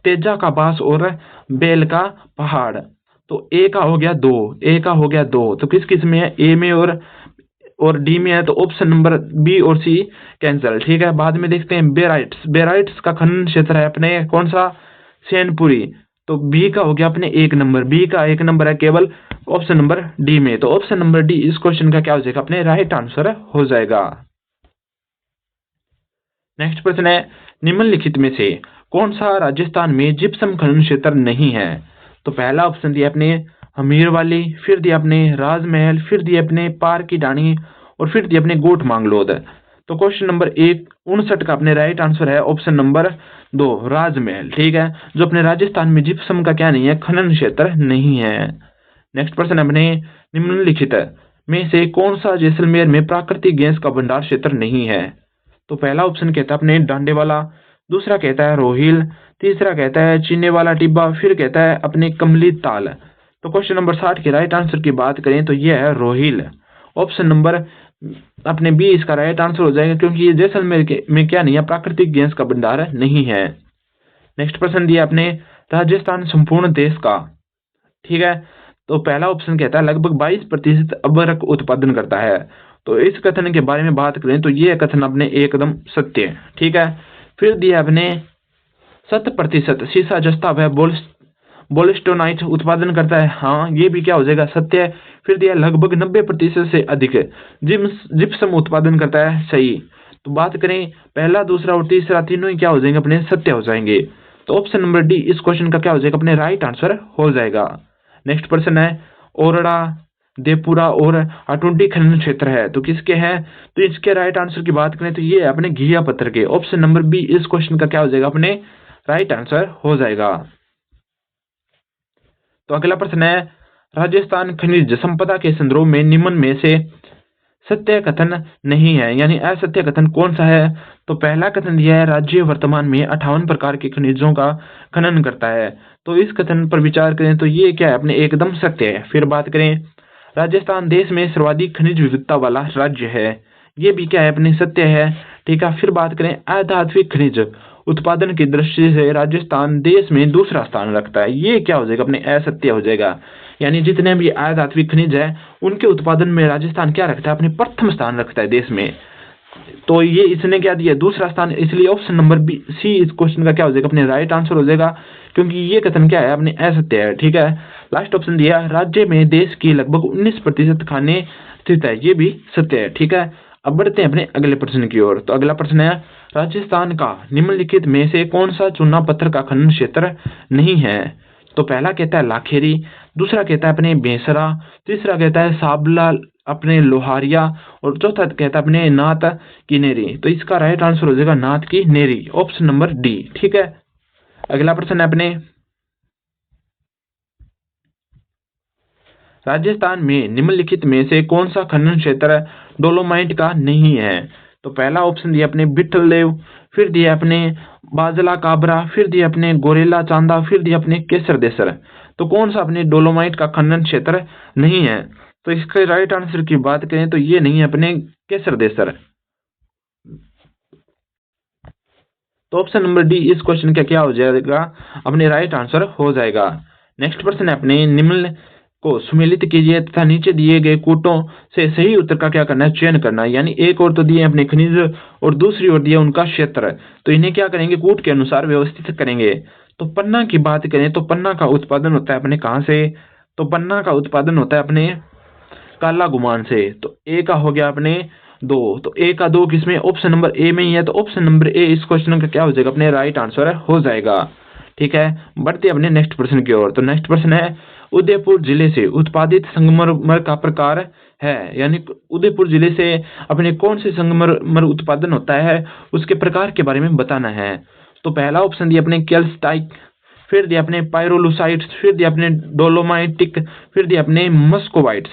तेजा का बास और बेल का पहाड़। तो ए का हो गया 2, ए का हो गया 2, तो किस किस में है, ए में और डी में है, तो ऑप्शन नंबर बी और सी कैंसल, ठीक है। बाद में देखते हैं बेराइट्स, बेराइट्स का खनन क्षेत्र है अपने कौन सा, सैनपुरी। तो बी का हो गया अपने 1 नंबर, बी का 1 नंबर है केवल ऑप्शन नंबर डी में। तो ऑप्शन नंबर डी इस क्वेश्चन का क्या हो जाएगा, अपने राइट आंसर हो जाएगा। नेक्स्ट प्रश्न है निम्नलिखित में से कौन सा राजस्थान में जिप्सम खनन क्षेत्र नहीं है। तो पहला ऑप्शन दिया अपने हमीर वाली, फिर दिया अपने राजमहल, फिर दिया अपने पार की डाणी, और फिर दिया अपने गोट मांगलोद। तो क्वेश्चन नंबर 59 का अपने राइट आंसर है ऑप्शन नंबर 2 राजमहल। ठीक है, जो अपने राजस्थान में जिप्सम का क्या नहीं है, खनन क्षेत्र नहीं है। नेक्स्ट प्रश्न अपने निम्नलिखित में से कौन सा जैसलमेर में प्राकृतिक गैस का भंडार क्षेत्र नहीं है। तो पहला ऑप्शन कहता है अपने डांडेवाला, दूसरा कहता है रोहिल, तीसरा कहता है चीने वाला टिब्बा, फिर कहता है अपने कमली ताल। तो क्वेश्चन नंबर 60 के राइट आंसर की बात करें तो ये है रोहिल। ऑप्शन नंबर अपने बी इसका राइट आंसर हो जाएगा, क्योंकि ये जैसलमेर में क्या नहीं है, प्राकृतिक गैस का भंडार नहीं है। नेक्स्ट प्रश्न दिया अपने राजस्थान संपूर्ण देश का। ठीक है, तो पहला ऑप्शन कहता है लगभग 22% अबरक उत्पादन करता है। तो इस कथन के बारे में बात करें तो ये कथन अपने एकदम सत्य है। ठीक है, फिर दिया अपने 7% सीसा जस्ता व बोलिस्टोनाइट उत्पादन करता है। हाँ, ये भी क्या हो जाएगा, सत्य है। फिर दिया लगभग 90% से अधिक जिप्सम उत्पादन करता है। सही। तो बात करें पहला, दूसरा और तीसरा तीनों ही क्या हो जाएंगे, अपने सत्य हो जाएंगे। तो ऑप्शन नंबर डी इस क्वेश्चन का क्या हो जाएगा, अपने राइट आंसर हो जाएगा। नेक्स्ट प्रश्न है ओरडा, देवपुरा और अटुंडी खनन क्षेत्र है, तो किसके हैं। तो इसके राइट आंसर की बात करें तो ये है अपने घिया पत्थर के। ऑप्शन नंबर बी इस क्वेश्चन का क्या हो जाएगा, अपने राइट आंसर हो जाएगा। तो अगला प्रश्न है राजस्थान खनिज संपदा के संदर्भ में निम्न में से सत्य कथन नहीं है, यानी असत्य कथन कौन सा है। तो पहला कथन दिया है राज्य वर्तमान में 58 प्रकार के खनिजों का खनन करता है। तो इस कथन पर विचार करें तो ये क्या है, अपने एकदम सत्य है। फिर बात करें राजस्थान देश में सर्वाधिक खनिज विविधता वाला राज्य है, ये भी क्या है, अपने सत्य है। ठीक है, फिर बात करें अधात्विक खनिज उत्पादन की दृष्टि से राजस्थान देश में दूसरा स्थान रखता है, ये क्या हो जाएगा, अपने असत्य हो जाएगा। यानी जितने भी अधात्विक खनिज है उनके उत्पादन में राजस्थान क्या रखता है, अपने प्रथम स्थान रखता है देश में। तो ये इसने क्या दिया, दूसरा स्थान, इसलिए ऑप्शन नंबर बी सी इस क्वेश्चन का क्या हो जाएगा, अपने राइट आंसर हो जाएगा, क्योंकि ये कथन क्या है, अपने असत्य है। ठीक है, लास्ट ऑप्शन दिया राज्य में देश की लगभग 19% खाने स्थित है, ये भी सत्य है। ठीक है, अब बढ़ते हैं अपने अगले प्रश्न की ओर। तो अगला प्रश्न है राजस्थान का निम्नलिखित में से कौन सा चूना पत्थर का खनन क्षेत्र नहीं है। तो पहला कहता है लाखेरी, दूसरा कहता है अपने बेसरा, तीसरा कहता है साबला अपने लोहारिया, और चौथा कहता है अपने नाथ की नेरी। तो इसका राइट आंसर हो जाएगा नाथ की नेरी, ऑप्शन नंबर डी। ठीक है, अगला प्रश्न है अपने राजस्थान में निम्नलिखित में से कौन सा खनन क्षेत्र डोलोमाइट का नहीं है। तो पहला ऑप्शन दिया अपने बिट्ठलदेव, फिर दिया अपने बाजला काबरा, फिर दिया अपने गोरेला चांदा, फिर दिया अपने केसर देसर। तो कौन सा अपने डोलोमाइट का खनन क्षेत्र नहीं है। तो इसके राइट आंसर की बात करें तो ये नहीं है, अपने केसर देसर। तो ऑप्शन नंबर डी इस क्वेश्चन का क्या हो जाएगा, अपने राइट आंसर हो जाएगा। नेक्स्ट प्रश्न है अपने निम्न को सुमेलित कीजिए तथा नीचे दिए गए कूटों से सही उत्तर का क्या करना है, चयन करना है। यानी एक और तो दिए अपने खनिज और दूसरी ओर दिया उनका क्षेत्र, तो इन्हें क्या करेंगे, कूट के अनुसार व्यवस्थित करेंगे। तो पन्ना की बात करें तो पन्ना का उत्पादन होता है अपने कहाँ से। तो पन्ना का उत्पादन होता है अपने काला गुमान से। तो ए का हो गया अपने 2, तो ए का 2 किसमें, ऑप्शन नंबर ए में ही है। तो ऑप्शन नंबर ए इस क्वेश्चन का क्या हो जाएगा, अपने राइट आंसर हो जाएगा। ठीक है, बढ़ते अपने नेक्स्ट प्रश्न की ओर। तो नेक्स्ट प्रश्न है उदयपुर जिले से उत्पादित संगमरमर का प्रकार है, यानी उदयपुर जिले से अपने कौन से संगमरमर उत्पादन होता है उसके प्रकार के बारे में बताना है। तो पहला ऑप्शन दिया अपने कैल्साइट, फिर दिया अपने पायरोलुसाइट्स, फिर दिया अपने डोलोमाइटिक, फिर दिया अपने मस्कोवाइट्स।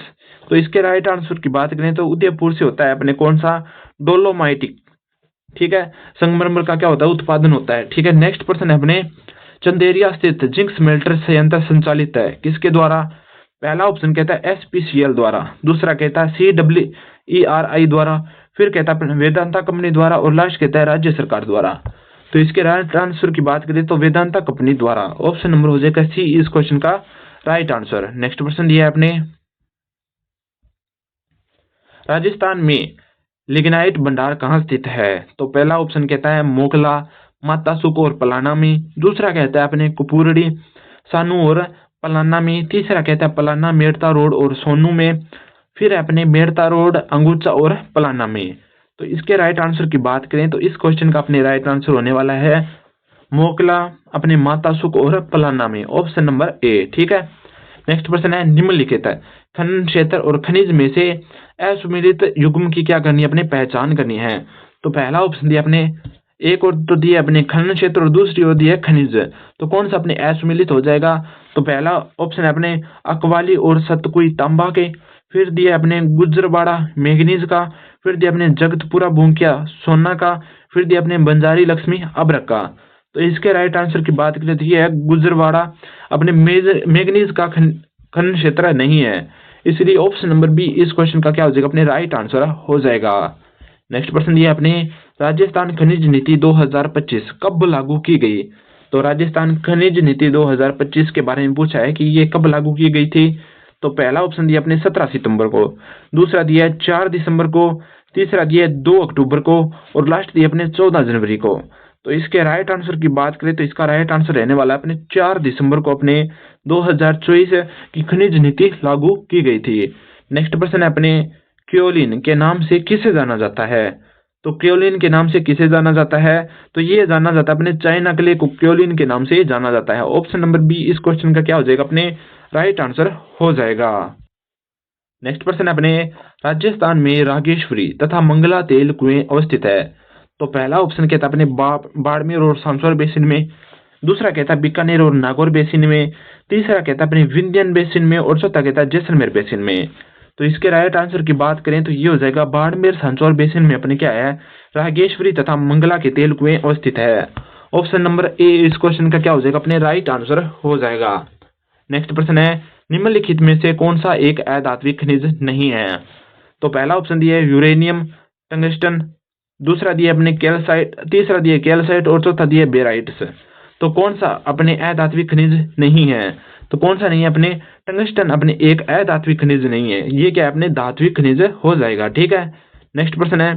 तो इसके राइट आंसर की बात करें तो उदयपुर से होता है अपने कौन सा, डोलोमाइटिक। ठीक है, संगमरमर का क्या होता है, उत्पादन होता है। ठीक है, नेक्स्ट प्रश्न है अपने चंदेरिया स्थित जिंक स्मेल्टर संयंत्र संचालित है किसके द्वारा। पहला ऑप्शन कहता है एसपीसीएल द्वारा, दूसरा कहता है CEERI द्वारा, फिर कहता है वेदांता कंपनी द्वारा, और लास्ट कहता है राज्य सरकार द्वारा। तो इसके राइट आंसर की बात करें तो वेदांता कंपनी द्वारा, ऑप्शन नंबर हो जाएगा सी इस क्वेश्चन का राइट आंसर। नेक्स्ट प्रश्न दिया है अपने राजस्थान में लिग्नाइट भंडार कहाँ स्थित है। तो पहला ऑप्शन कहता है मोकला, मातासुक और पलाना में, दूसरा कहता है अपने कुपुरड़ी, सानू और पलाना में, तीसरा कहता है पलाना, मेड़ता रोड और सोनू में, फिर अपने मेड़ता रोड, अंगुचा और पलाना में। तो इसके राइट आंसर की बात करें तो इस क्वेश्चन का अपने राइट आंसर होने वाला है मोकला, अपने मातासुक और पलाना में, ऑप्शन नंबर ए। ठीक है, नेक्स्ट प्रश्न है निम्नलिखित खनन क्षेत्र और खनिज में से असुमेलित युग्म की क्या करनी है, अपने पहचान करनी है। तो पहला ऑप्शन दिया अपने, एक और तो दिया अपने खनन क्षेत्र और दूसरी ओर दिया खनिज। तो कौन सा अपने असम्मिलित हो जाएगा? तो पहला ऑप्शन है अपने अकवाली और सतकुई तांबा के, फिर दिया अपने गुजरवाड़ा मैग्नीज का, फिर दिया अपने जगतपुरा भूंकिया सोना का, फिर दिया अपने बंजारी लक्ष्मी अभ्रक का। तो इसके राइट आंसर की बात करें तो ये है गुजरवाड़ा, अपने मैग्नीज का खनन क्षेत्र नहीं है, इसलिए ऑप्शन नंबर बी इस क्वेश्चन का क्या हो जाएगा? अपने राइट आंसर हो जाएगा। नेक्स्ट प्रश्न दिया अपने, राजस्थान खनिज नीति 2025 कब लागू की गई? तो राजस्थान खनिज नीति 2025 के बारे में पूछा है कि ये कब लागू की गई थी। तो पहला ऑप्शन दिया अपने 17 सितंबर को, दूसरा दिया 4 दिसंबर को, तीसरा दिया 2 अक्टूबर को, और लास्ट दिया अपने 14 जनवरी को। तो इसके राइट आंसर की बात करें तो इसका राइट आंसर रहने वाला है अपने 4 दिसंबर को अपने 2024 की खनिज नीति लागू की गई थी। नेक्स्ट प्रश्न है अपने, क्योलिन के नाम से किसे जाना जाता है? तो क्योलिन के नाम से किसे जाना जाता है? तो ये जाना जाता है अपने चाइना क्ले को क्योलिन के नाम से जाना जाता है। ऑप्शन नंबर बी इस क्वेश्चन का क्या हो जाएगा? अपने राइट आंसर हो जाएगा। नेक्स्ट प्रश्न है अपने, राजस्थान में रागेश्वरी तथा मंगला तेल कुएं अवस्थित है। तो पहला ऑप्शन कहता है अपने बाड़मेर और सांसौर बेसिन में, दूसरा कहता है बीकानेर और नागौर बेसिन में, तीसरा कहता है अपने विंध्यन बेसिन में, और चौथा कहता है जैसलमेर बेसिन में। तो इसके राइट आंसर की बात करें तो ये हो जाएगा बाड़मेर सांसौर बेसिन में अपने क्या है? रागेश्वरी तथा मंगला के तेल कुएं अवस्थित है। ऑप्शन नंबर ए इस क्वेश्चन का क्या हो जाएगा? अपने राइट आंसर हो जाएगा। नेक्स्ट प्रश्न है, निम्नलिखित में से कौन सा एक अधात्विक खनिज नहीं है? तो पहला ऑप्शन दिया है यूरेनियम, टंगस्टन, दूसरा दिया अपने कैल्साइट, तीसरा दिया कैल्साइट, और चौथा दिया बेराइट्स। तो कौन सा अपने अधात्विक खनिज नहीं है? तो कौन सा नहीं है? अपने टंगस्टन अपने एक अधात्विक खनिज नहीं है, ये क्या है? अपने धात्विक खनिज हो जाएगा। ठीक है। नेक्स्ट प्रश्न है,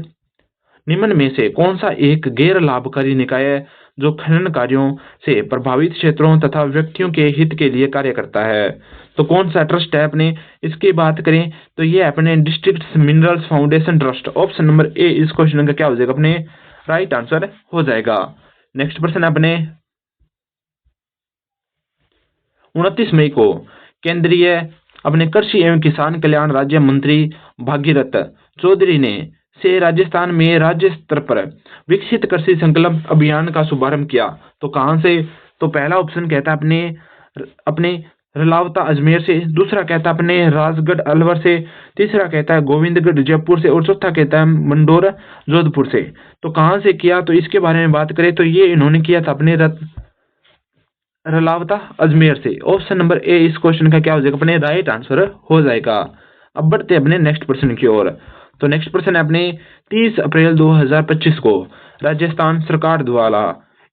निम्न में से कौन सा एक गैर लाभकारी निकाय है जो खनन कार्यों से प्रभावित क्षेत्रों तथा व्यक्तियों के हित के लिए कार्य करता है? तो कौन सा ट्रस्ट है? अपने इसकी बात करें तो ये अपने district minerals foundation trust. Option number A इस क्वेश्चन का क्या हो जाएगा? अपने राइट आंसर हो जाएगा। नेक्स्ट प्रश्न है अपने, 29 मई को केंद्रीय अपने कृषि एवं किसान कल्याण राज्य मंत्री भागीरथ चौधरी ने से राजस्थान में राज्य स्तर पर विकसित कृषि संकल्प अभियान का शुभारंभ किया। तो कहां से? तो पहला ऑप्शन कहता है अपने अपने रलावता अजमेर से, दूसरा कहता है अपने राजगढ़ अलवर से, तीसरा कहता है गोविंदगढ़ जयपुर से, और चौथा कहता है मंडोर जोधपुर से। तो कहां से किया? तो इसके बारे में बात करें तो ये इन्होंने किया था अपने रलावता अजमेर से। ऑप्शन नंबर ए इस क्वेश्चन का क्या हो जाएगा? अपने राइट आंसर हो जाएगा। अब बढ़ते हैं अपने नेक्स्ट प्रश्न की ओर। तो नेक्स्ट प्रश्न है अपने, 30 अप्रैल 2025 को राजस्थान सरकार द्वारा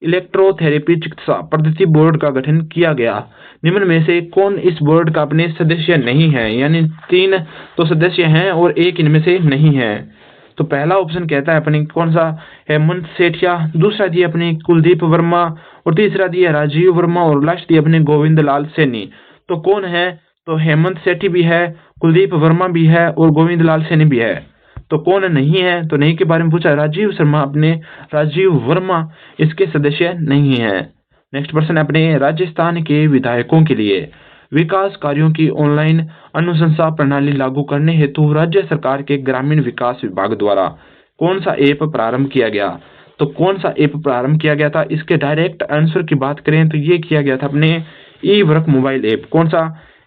इलेक्ट्रोथेरेपी चिकित्सा पद्धति बोर्ड का गठन किया गया। निम्न में से कौन इस बोर्ड का अपने सदस्य नहीं है? यानी 3 तो सदस्य हैं और एक इनमें से नहीं है। तो पहला ऑप्शन कहता है अपने कौन सा? हेमंत सेठिया, दूसरा दिया अपने कुलदीप वर्मा, और तीसरा दिया राजीव वर्मा, और लास्ट दिया अपने गोविंद लाल सैनी। तो कौन है? तो हेमंत सेठी भी है, कुलदीप वर्मा भी है, और गोविंद लाल सैनी भी है। तो कौन नहीं है? तो नहीं के बारे में पूछा, राजीव शर्मा अपने राजीव वर्मा इसके सदस्य नहीं है। नेक्स्ट प्रश्न है अपने, राजस्थान के विधायकों के लिए विकास कार्यों की ऑनलाइन अनुशंसा प्रणाली लागू करने हेतु राज्य सरकार के ग्रामीण विकास विभाग द्वारा कौन सा ऐप प्रारंभ किया गया? तो कौन सा ऐप प्रारंभ किया गया था? इसके डायरेक्ट आंसर की बात करें तो ये किया गया था अपने ई वर्क मोबाइल ऐप। कौन सा?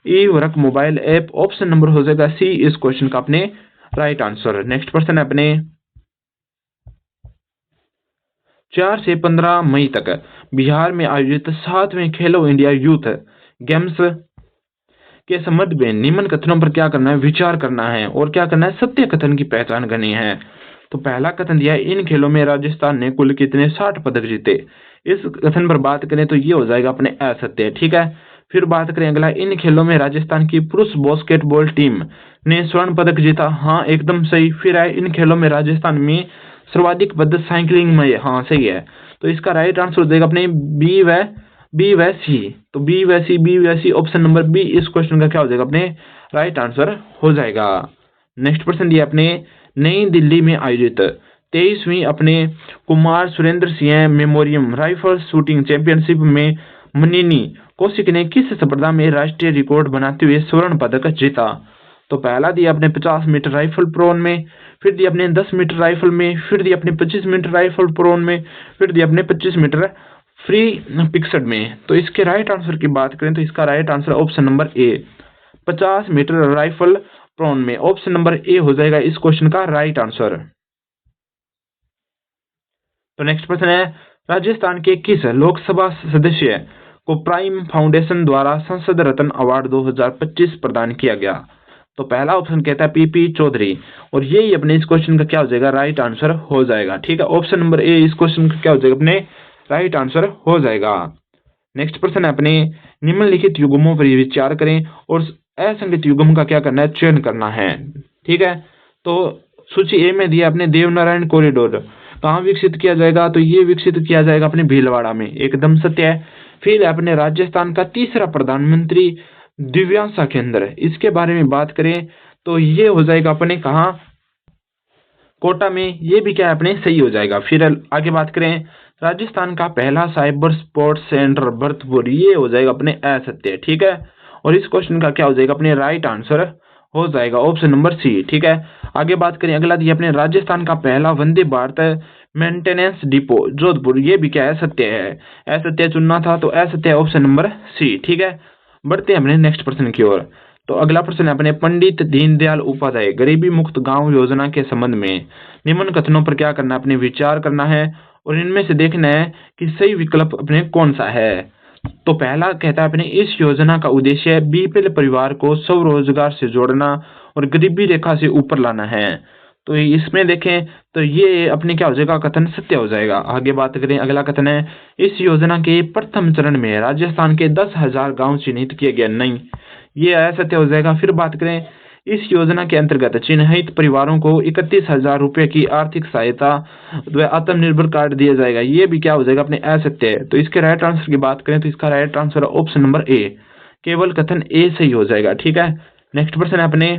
E work mobile app. Option number हो जाएगा सी इस क्वेश्चन का अपने राइट आंसर। नेक्स्ट प्रश्न है अपने, 4 से 15 मई तक बिहार में आयोजित 7वें खेलो इंडिया यूथ गेम्स के संबंध में निम्न कथनों पर क्या करना है? विचार करना है, और क्या करना है? सत्य कथन की पहचान करनी है। तो पहला कथन दिया है, इन खेलों में राजस्थान ने कुल कितने 60 पदक जीते। इस कथन पर बात करें तो ये हो जाएगा अपने असत्य। ठीक है। फिर बात करें अगला, इन खेलों में राजस्थान की पुरुष बास्केटबॉल टीम ने स्वर्ण पदक जीता। हाँ, एकदम सही। फिर है, इन खेलों में राजस्थान में सर्वाधिक पदक साइकिलिंग में। हाँ, सही है। तो इसका राइट आंसर हो जाएगा अपने बी व सी। तो बी व सी ऑप्शन नंबर बी इस क्वेश्चन का क्या हो जाएगा? अपने राइट आंसर हो जाएगा। नेक्स्ट प्रश्न दिया अपने, नई दिल्ली में आयोजित 23वीं अपने Kumar Surendra Singh memoriam rifle shooting championship में मनीनी कौशिक ने किस स्पर्धा में राष्ट्रीय रिकॉर्ड बनाते हुए स्वर्ण पदक जीता? तो पहला दिया अपने 50 मीटर राइफल प्रोन में, फिर दिया अपने 10 मीटर राइफल में, फिर दिया अपने 25 मीटर राइफल प्रोन में, फिर दिया अपने 25 मीटर फ्री पिक्सड में। तो इसके राइट आंसर की बात करें तो इसका right answer option number A, 50 meter rifle prone में। ऑप्शन नंबर ए हो जाएगा इस क्वेश्चन का राइट आंसर। तो नेक्स्ट प्रश्न है, राजस्थान के किस लोकसभा सदस्य को प्राइम फाउंडेशन द्वारा संसद रत्न अवार्ड 2025 प्रदान किया गया? तो पहला ऑप्शन कहता है पीपी चौधरी, और यही अपने इस क्वेश्चन का क्या हो जाएगा, राइट आंसर हो जाएगा। ठीक है, ऑप्शन नंबर ए इस क्वेश्चन का क्या हो जाएगा, अपने राइट आंसर हो जाएगा। नेक्स्ट प्रश्न है, अपने निम्नलिखित युग्मों पर विचार करें और असंगत युग्म का क्या करना है, चयन करना है। ठीक है, तो सूची ए में दिया अपने देवनारायण कॉरिडोर कहाँ विकसित किया जाएगा, तो ये विकसित किया जाएगा अपने भीलवाड़ा में, एकदम सत्य है। फिर अपने राजस्थान का तीसरा प्रधानमंत्री दिव्यांशा केंद्र, इसके बारे में बात करें तो ये हो जाएगा अपने कहाँ, कोटा में, ये भी क्या है अपने सही हो जाएगा। फिर आगे बात करें, राजस्थान का पहला साइबर स्पोर्ट्स सेंटर भरतपुर, ये हो जाएगा अपने असत्य। ठीक है, और इस क्वेश्चन का क्या हो जाएगा, अपने राइट आंसर हो जाएगा ऑप्शन नंबर सी। ठीक है, आगे बात करें, अगला दिया अपने राजस्थान का पहला वंदे भारत मेंटेनेंस डिपो जोधपुर, ये भी क्या है, सत्य है। असत्य चुनना था तो असत्य ऑप्शन नंबर सी। ठीक है, बढ़ते हैं अपने नेक्स्ट प्रश्न की ओर। तो अगला प्रश्न है अपने पंडित दीनदयाल उपाध्याय गरीबी मुक्त गांव योजना के संबंध में निम्न कथनों पर क्या करना है, अपने विचार करना है और इनमें से देखना है कि सही विकल्प अपने कौन सा है। तो पहला कहता है अपने इस योजना का उद्देश्य बीपीएल परिवार को स्वरोजगार से जोड़ना और गरीबी रेखा से ऊपर लाना है। तो इसमें देखें तो ये अपने क्या हो जाएगा, कथन सत्य हो जाएगा। आगे बात करें, अगला कथन है, इस योजना के प्रथम चरण में राजस्थान के 10,000 गांव चिन्हित किए गए, नहीं, ये असत्य हो जाएगा। फिर बात करें, इस योजना के अंतर्गत चिन्हित परिवारों को 31,000 रुपए की आर्थिक सहायता व आत्मनिर्भर कार्ड दिया जाएगा, ये भी क्या हो जाएगा, अपने असत्य है। तो इसके राइट आंसर की बात करें तो इसका राइट आंसर ऑप्शन नंबर ए, केवल कथन ए सही हो जाएगा। ठीक है, नेक्स्ट प्रश्न है अपने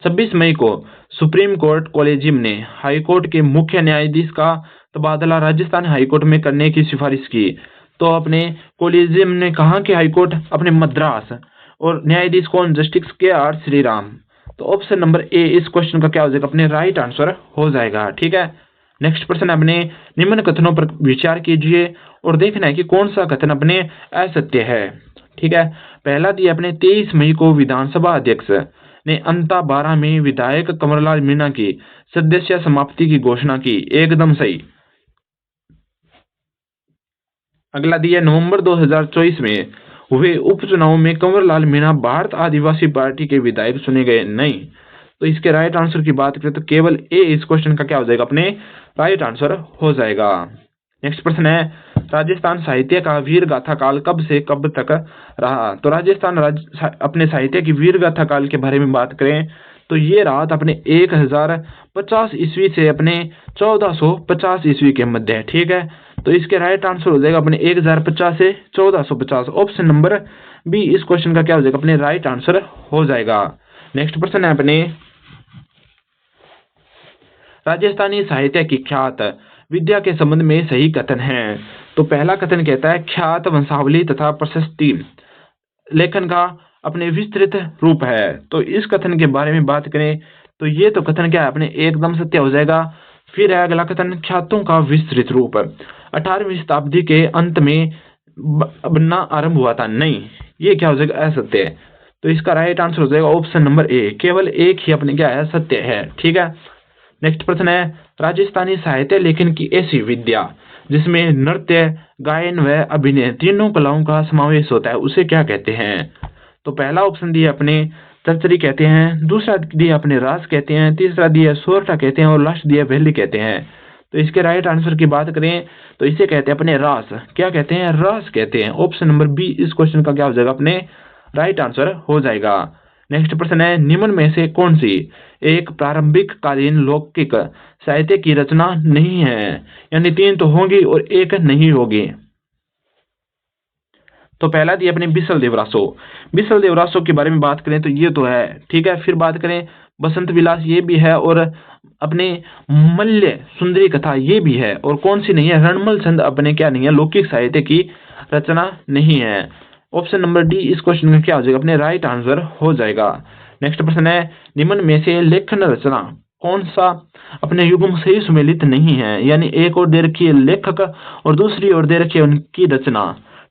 26 मई को सुप्रीम कोर्ट कोलेजियम ने हाईकोर्ट के मुख्य न्यायाधीश का तबादला राजस्थान हाईकोर्ट में करने की सिफारिश की। तो अपने कोलेजियम ने कहा कि हाईकोर्ट अपने मद्रास, और न्यायाधीश कौन, जस्टिस के आर श्रीराम। तो ऑप्शन नंबर ए इस क्वेश्चन का क्या हो जाएगा, अपने राइट आंसर हो जाएगा। ठीक है, नेक्स्ट प्रश्न अपने निम्न कथनों पर विचार कीजिए और देखना है कि कौन सा कथन अपने असत्य है। ठीक है, पहला दिया अपने 23 मई को विधानसभा अध्यक्ष ने अंता 12 में विधायक कंवरलाल मीणा की सदस्य समाप्ति की घोषणा की, एकदम सही। अगला दिया नवंबर 2024 में हुए उपचुनाव में कंवरलाल मीणा भारत आदिवासी पार्टी के विधायक चुने गए, नहीं। तो इसके राइट आंसर की बात करें तो केवल ए इस क्वेश्चन का क्या हो जाएगा, अपने राइट आंसर हो जाएगा। नेक्स्ट प्रश्न है, राजस्थान साहित्य का वीर गाथा काल कब से कब तक रहा? तो राजस्थान अपने साहित्य की वीर गाथा काल के बारे में बात करें तो ये रात अपने 1050 ईस्वी से अपने 1450 ईस्वी के मध्य है। ठीक है, तो इसके राइट आंसर हो जाएगा अपने 1050 से 1450, ऑप्शन नंबर बी इस क्वेश्चन का क्या हो जाएगा, अपने राइट आंसर हो जाएगा। नेक्स्ट प्रश्न है अपने राजस्थानी साहित्य की ख्यात विद्या के संबंध में सही कथन है। तो पहला कथन कहता है, ख्यात वंशावली तथा प्रशस्ति लेखन का अपने विस्तृत रूप है। तो इस कथन के बारे में बात करें तो ये तो कथन क्या है, अपने एकदम सत्य हो जाएगा। फिर है अगला कथन, ख्यातों का विस्तृत रूप 18वीं शताब्दी के अंत में बनना आरंभ हुआ था, नहीं, ये क्या हो जाएगा, असत्य है। तो इसका राइट आंसर हो जाएगा ऑप्शन नंबर ए, केवल एक ही अपने क्या है, सत्य है। ठीक है, नेक्स्ट प्रश्न है, राजस्थानी साहित्य लेखन की ऐसी विद्या जिसमें नृत्य, गायन व अभिनय तीनों कलाओं का समावेश होता है, उसे क्या कहते हैं? तो पहला ऑप्शन दिया अपने तरतरी कहते हैं, दूसरा दिया अपने रास कहते हैं, तीसरा दिया सोरठा कहते हैं और लास्ट दिया वैली कहते हैं। तो इसके राइट आंसर की बात करें तो इसे कहते हैं अपने रास, क्या कहते हैं, रास कहते हैं। ऑप्शन नंबर बी इस क्वेश्चन का क्या हो जाएगा, अपने राइट आंसर हो जाएगा। नेक्स्ट प्रश्न है, निम्न में से कौन सी एक प्रारंभिक कालीन लौकिक साहित्य की रचना नहीं है? यानी 3 तो होंगी और एक नहीं होगी। तो पहला दिया अपने बिसल देवरासो, बिसल देवरासो के बारे में बात करें तो ये तो है। ठीक है, फिर बात करें बसंत विलास, ये भी है, और अपने मल्य सुंदरी कथा ये भी है, और कौन सी नहीं है, रणमल छंद अपने क्या नहीं है, लौकिक साहित्य की रचना नहीं है। ऑप्शन नंबर डी इस क्वेश्चन का क्या हो जाएगा, अपने राइट आंसर हो जाएगा। नेक्स्ट प्रश्न है, निम्न में से लेखन रचना कौन सा अपने युग्म से सुमेलित नहीं है, यानी एक और दे रखी है लेखक और दूसरी ओर दे रखी है उनकी रचना।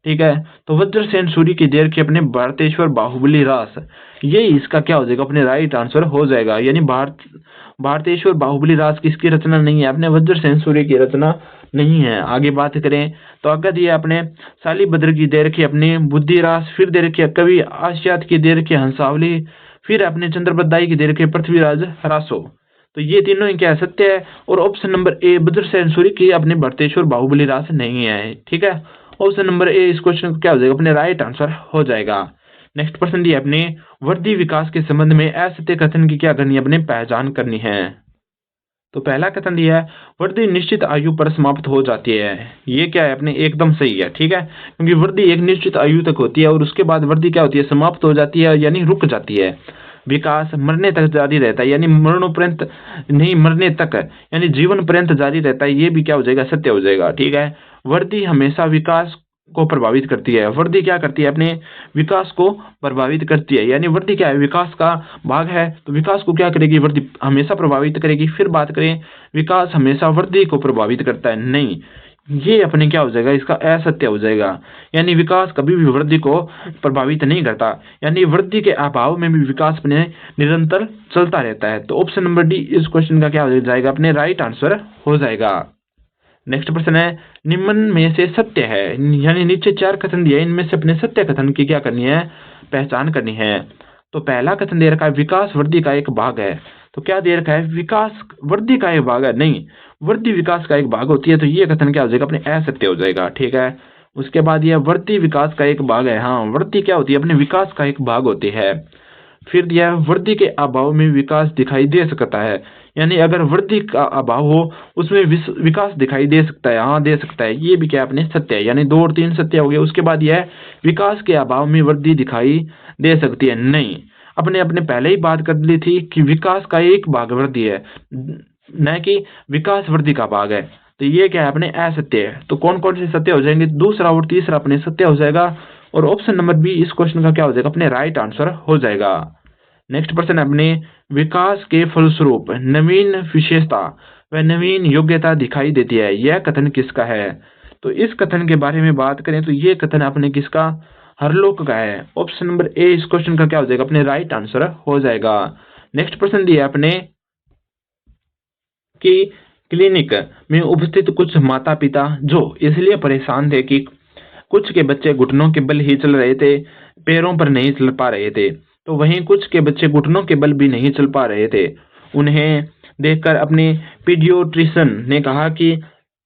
ठीक है, तो वज्रसेन सूरी की दे रखी अपने भारतेश्वर बाहुबली रास, ये इसका क्या हो जाएगा, अपने राइट आंसर हो जाएगा। यानी भारतेश्वर बाहुबली रास किसकी रचना नहीं है, अपने वज्रसेन सूरी की रचना नहीं है। आगे बात करें तो आगे दिया अपने शालीभद्र की दे रखी अपनी बुद्धि रास, फिर दे रखी कवि आश्यात की दे रखी हंसावली, फिर अपने चंद्रबद्दाई की दे रखी पृथ्वीराज रासो। तो ये तीनों ही क्या सत्य है, और ऑप्शन नंबर ए वज्रसेन सूरी की अपने भरतेश्वर बाहुबली रास नहीं है। ठीक है, ऑप्शन नंबर ए इस क्वेश्चन को क्या हो जाएगा, अपने राइट आंसर हो जाएगा। नेक्स्ट प्रश्न दिया अपने वर्दी विकास के संबंध में असत्य कथन की क्या करनी है, अपने पहचान करनी है। तो पहला कथन दिया है, वर्दी निश्चित आयु पर समाप्त हो जाती है, ये क्या है, अपने एकदम सही है। ठीक है, क्योंकि वर्दी एक निश्चित आयु तक होती है और उसके बाद वर्दी क्या होती है, समाप्त हो जाती है, यानी रुक जाती है। विकास मरने तक जारी रहता है, यानी मरणोपरांत नहीं, मरने तक यानी जीवन पर्यंत जारी रहता है, ये भी क्या हो जाएगा, सत्य हो जाएगा। ठीक है, वर्दी हमेशा विकास को प्रभावित करती है, वर्दी क्या करती है, अपने विकास को प्रभावित करती है, यानी वर्दी क्या है, विकास का भाग है, तो विकास को क्या करेगी, वर्दी हमेशा प्रभावित करेगी। फिर बात करें विकास हमेशा वर्दी को प्रभावित करता है, नहीं, ये अपने क्या हो जाएगा, इसका असत्य हो जाएगा। यानी विकास कभी भी वृद्धि को प्रभावित नहीं करता, यानी वृद्धि के अभाव में भी विकास अपने निरंतर चलता रहता है। तो ऑप्शन नंबर डी इस क्वेश्चन का क्या हो जाएगा, अपने राइट आंसर हो जाएगा। नेक्स्ट प्रश्न है, निम्न में से सत्य है, यानी नीचे चार कथन दिए, इनमें से अपने सत्य कथन की क्या करनी है, पहचान करनी है। तो पहला कथन दे रखा है, विकास वृद्धि का एक भाग है, तो क्या दे रखा है, विकास वृद्धि का एक भाग है, नहीं, वृद्धि विकास का एक भाग होती है, तो ये कथन क्या हो जाएगा, अपने असत्य हो जाएगा। ठीक है, उसके बाद यह वृद्धि विकास का एक भाग है, हाँ, वृद्धि क्या होती है, अपने विकास का एक भाग होती है। फिर दिया वृद्धि के अभाव में विकास दिखाई दे सकता है, यानी अगर वृद्धि का अभाव हो उसमें विकास दिखाई दे सकता है, हाँ दे सकता है, ये भी क्या अपने सत्य है, यानी 2 और 3 सत्य हो गए। उसके बाद यह विकास के अभाव में वृद्धि दिखाई दे सकती है, नहीं, अपने अपने पहले ही बात कर ली थी कि विकास का एक भाग वृद्धि है, न कि विकास वृद्धि का भाग है, तो ये क्या है, अपने असत्य है। तो कौन कौन से सत्य हो जाएंगे, दूसरा और तीसरा अपने सत्य हो जाएगा, और ऑप्शन नंबर बी इस क्वेश्चन का क्या हो जाएगा, अपने राइट आंसर हो जाएगा। नेक्स्ट प्रश्न अपने विकास के फलस्वरूप नवीन विशेषता व नवीन योग्यता दिखाई देती है, यह कथन किसका है। तो इस कथन के बारे में बात करें तो ये कथन अपने किसका, हरलोक का है। ऑप्शन नंबर ए इस क्वेश्चन का क्या हो जाएगा, अपने राइट आंसर हो जाएगा। नेक्स्ट प्रश्न दिया अपने कि क्लिनिक में उपस्थित कुछ माता पिता जो इसलिए परेशान थे कि कुछ के बच्चे घुटनों के बल ही चल रहे थे, पैरों पर नहीं चल पा रहे थे, तो वहीं कुछ के बच्चे घुटनों के बल भी नहीं चल पा रहे थे। उन्हें देखकर अपने पीडियोट्रिशियन ने कहा कि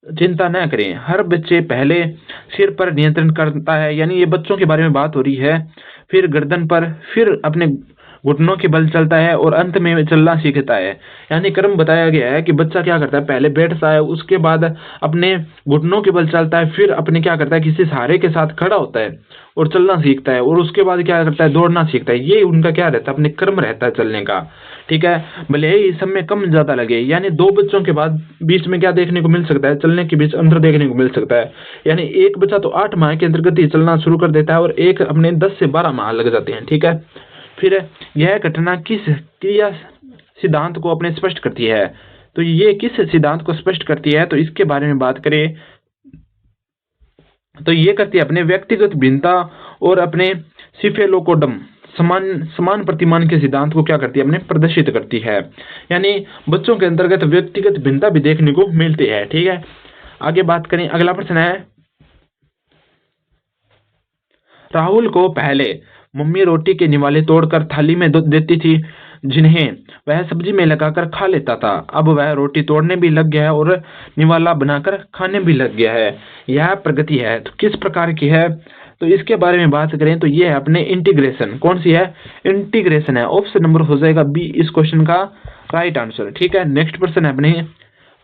चिंता न करें, हर बच्चे पहले सिर पर नियंत्रण करता है, यानी ये बच्चों के बारे में बात हो रही है, फिर गर्दन पर, फिर अपने घुटनों के बल चलता है और अंत में चलना सीखता है। यानी क्रम बताया गया है कि बच्चा क्या करता है, पहले बैठता है, उसके बाद अपने घुटनों के बल चलता है, फिर अपने क्या करता है, किसी सहारे के साथ खड़ा होता है और चलना सीखता है, और उसके बाद क्या करता है, दौड़ना सीखता है। ये उनका क्या रहता है, अपने क्रम रहता है चलने का। ठीक है, भले ही इस समय कम ज्यादा लगे, यानी 2 बच्चों के बाद बीच में क्या देखने को मिल सकता है, चलने के बीच अंतर देखने को मिल सकता है। यानी एक बच्चा तो 8 माह के अंतर्गत ही चलना शुरू कर देता है और एक अपने 10 से 12 माह लग जाते हैं। ठीक है, फिर यह घटना किस क्रिया सिद्धांत को अपने स्पष्ट करती है, तो ये किस सिद्धांत को स्पष्ट करती है, तो इसके बारे में बात करें तो ये करती है अपने व्यक्तिगत भिन्नता और अपने सिफेलोकोडम समान प्रतिमान के सिद्धांत को क्या करती है, अपने प्रदर्शित करती है। यानी बच्चों के अंतर्गत व्यक्तिगत भिन्नता भी देखने को मिलती है। ठीक है, आगे बात करें, अगला प्रश्न है, राहुल को पहले मम्मी रोटी के निवाले तोड़कर थाली में देती थी, जिन्हें वह सब्जी में लगाकर खा लेता था। अब वह रोटी तोड़ने भी लग गया है और निवाला बनाकर खाने भी लग गया है, यह प्रगति है। तो किस प्रकार की है, तो इसके बारे में बात करें तो ये है अपने इंटीग्रेशन, कौन सी है, इंटीग्रेशन है। ऑप्शन नंबर हो जाएगा बी इस क्वेश्चन का राइट आंसर। ठीक है, नेक्स्ट प्रश्न है अपने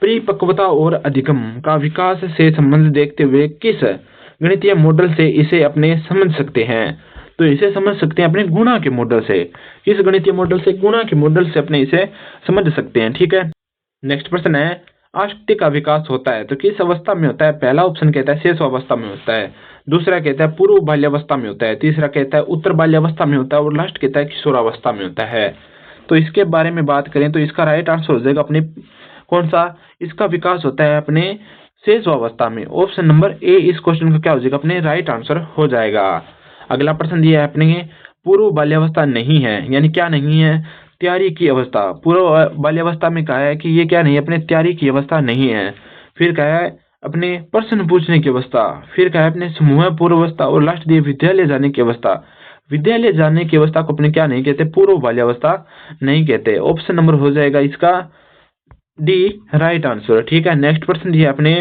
परिपक्वता और अधिगम का विकास से संबंध देखते हुए किस गणितीय मॉडल से इसे अपने समझ सकते हैं, तो इसे समझ सकते हैं अपने गुणा के मॉडल से। किस गणितीय मॉडल से, गुणा के मॉडल से अपने इसे समझ सकते हैं। ठीक है, नेक्स्ट प्रश्न है, आष्टी का विकास होता है तो किस अवस्था में होता है, पहला ऑप्शन कहता है शेष अवस्था में होता है, दूसरा कहता है पूर्व बाल्यावस्था में होता है, तीसरा कहता है उत्तर बाल्यावस्था में होता है और लास्ट कहता है किशोरावस्था में होता है। तो इसके बारे में बात करें तो इसका राइट आंसर हो जाएगा अपने कौन सा, इसका विकास होता है अपने शेषावस्था में। ऑप्शन नंबर ए इस क्वेश्चन का क्या हो जाएगा अपने राइट आंसर हो जाएगा। अगला प्रश्न दिया है अपने पूर्व बाल्यावस्था नहीं है, यानी क्या नहीं है, तैयारी की अवस्था। पूर्व बाल्यावस्था में कहा है कि ये क्या नहीं है अपने तैयारी की अवस्था नहीं है। फिर कहा है अपने प्रश्न पूछने की अवस्था, फिर कहा है अपने समूह पूर्व अवस्था और लास्ट दिए विद्यालय जाने की अवस्था। विद्यालय जाने की अवस्था को अपने क्या नहीं कहते, पूर्व बाल्यावस्था नहीं कहते। ऑप्शन नंबर हो जाएगा इसका डी राइट आंसर। ठीक है, नेक्स्ट प्रश्न दिया अपने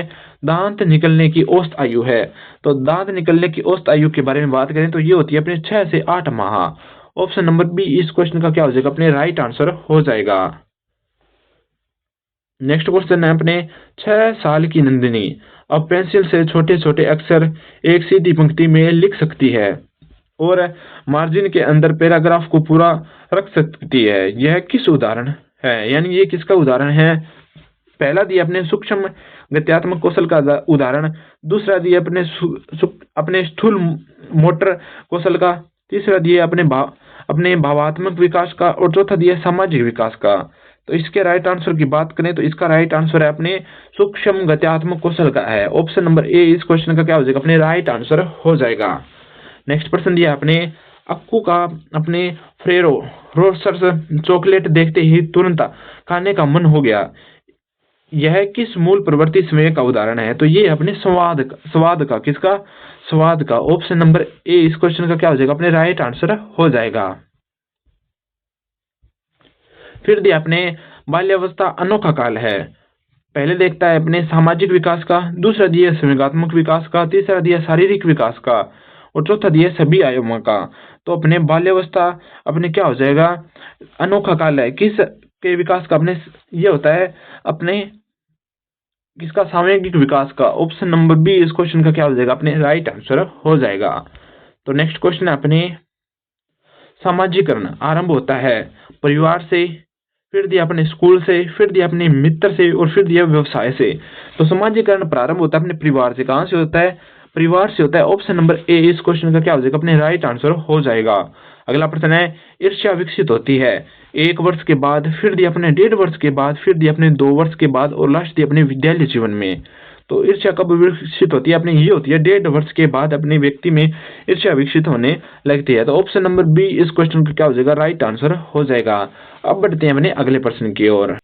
दांत निकलने की औसत आयु है। तो दांत निकलने की औसत आयु के बारे में बात करें तो ये होती है अपने 6 से 8 माह। ऑप्शन नंबर बी इस क्वेश्चन का क्या हो जाएगा अपने राइट आंसर हो जाएगा। नेक्स्ट क्वेश्चन है अपने 6 साल की नंदिनी अब पेंसिल से छोटे छोटे अक्षर एक सीधी पंक्ति में लिख सकती है और मार्जिन के अंदर पैराग्राफ को पूरा रख सकती है। यह किस उदाहरण है, यानी ये किसका उदाहरण है। पहला दिया अपने सूक्ष्म गत्यात्मक कौशल का उदाहरण, दूसरा दिया अपने स्थूल मोटर कौशल का, तीसरा दिया अपने भावात्मक विकास का और चौथा दिया सामाजिक विकास का। तो इसके राइट आंसर की बात करें तो इसका राइट आंसर है अपने सूक्ष्म गत्यात्मक कौशल का है। ऑप्शन नंबर ए इस क्वेश्चन का क्या हो जाएगा अपने राइट आंसर हो जाएगा। नेक्स्ट प्रश्न दिया अपने अक्कू का अपने फ्रेरो रोस्टर्स चॉकलेट देखते ही तुरंत खाने का मन हो गया। यह किस मूल प्रवृत्ति समय का उदाहरण है। तो ये अपने स्वाद का किसका, स्वाद का। ऑप्शन नंबर ए इस क्वेश्चन का क्या हो जाएगा अपने राइट आंसर हो जाएगा। फिर दिया अपने बाल्यावस्था अनोखा काल है। पहले देखता है अपने सामाजिक विकास का, दूसरा दिया संवेगात्मक विकास का, तीसरा दिया शारीरिक विकास का और चौथा दिया सभी आयामों का। तो अपने बाल्यावस्था अपने क्या हो जाएगा, अनोखा काल है। किस के विकास का अपने ये होता है अपने किसका, सामूहिक विकास का। ऑप्शन नंबर बी इस क्वेश्चन का क्या हो जाएगा अपने राइट आंसर हो जाएगा। तो नेक्स्ट क्वेश्चन है अपने सामाजिकरण आरंभ होता है परिवार से, फिर दिया अपने स्कूल से, फिर दिया अपने मित्र से और फिर दिया व्यवसाय से। तो सामाजिकरण प्रारंभ होता है अपने परिवार से। कहां से होता है, परिवार से होता है। ऑप्शन नंबर ए इस क्वेश्चन का क्या हो जाएगा अपने राइट आंसर हो जाएगा। अगला प्रश्न है ईर्ष्या विकसित होती है 1 वर्ष के बाद, फिर दिया अपने 1.5 वर्ष के बाद, फिर दिया अपने 2 वर्ष के बाद और लास्ट दिया अपने विद्यालय जीवन में। तो ईर्ष्या कब विकसित होती है अपने, ये होती है 1.5 वर्ष के बाद अपने व्यक्ति में ईर्ष्या विकसित होने लगती है। तो ऑप्शन नंबर बी इस क्वेश्चन का क्या हो जाएगा राइट आंसर हो जाएगा। अब बढ़ते हैं अपने अगले प्रश्न की ओर।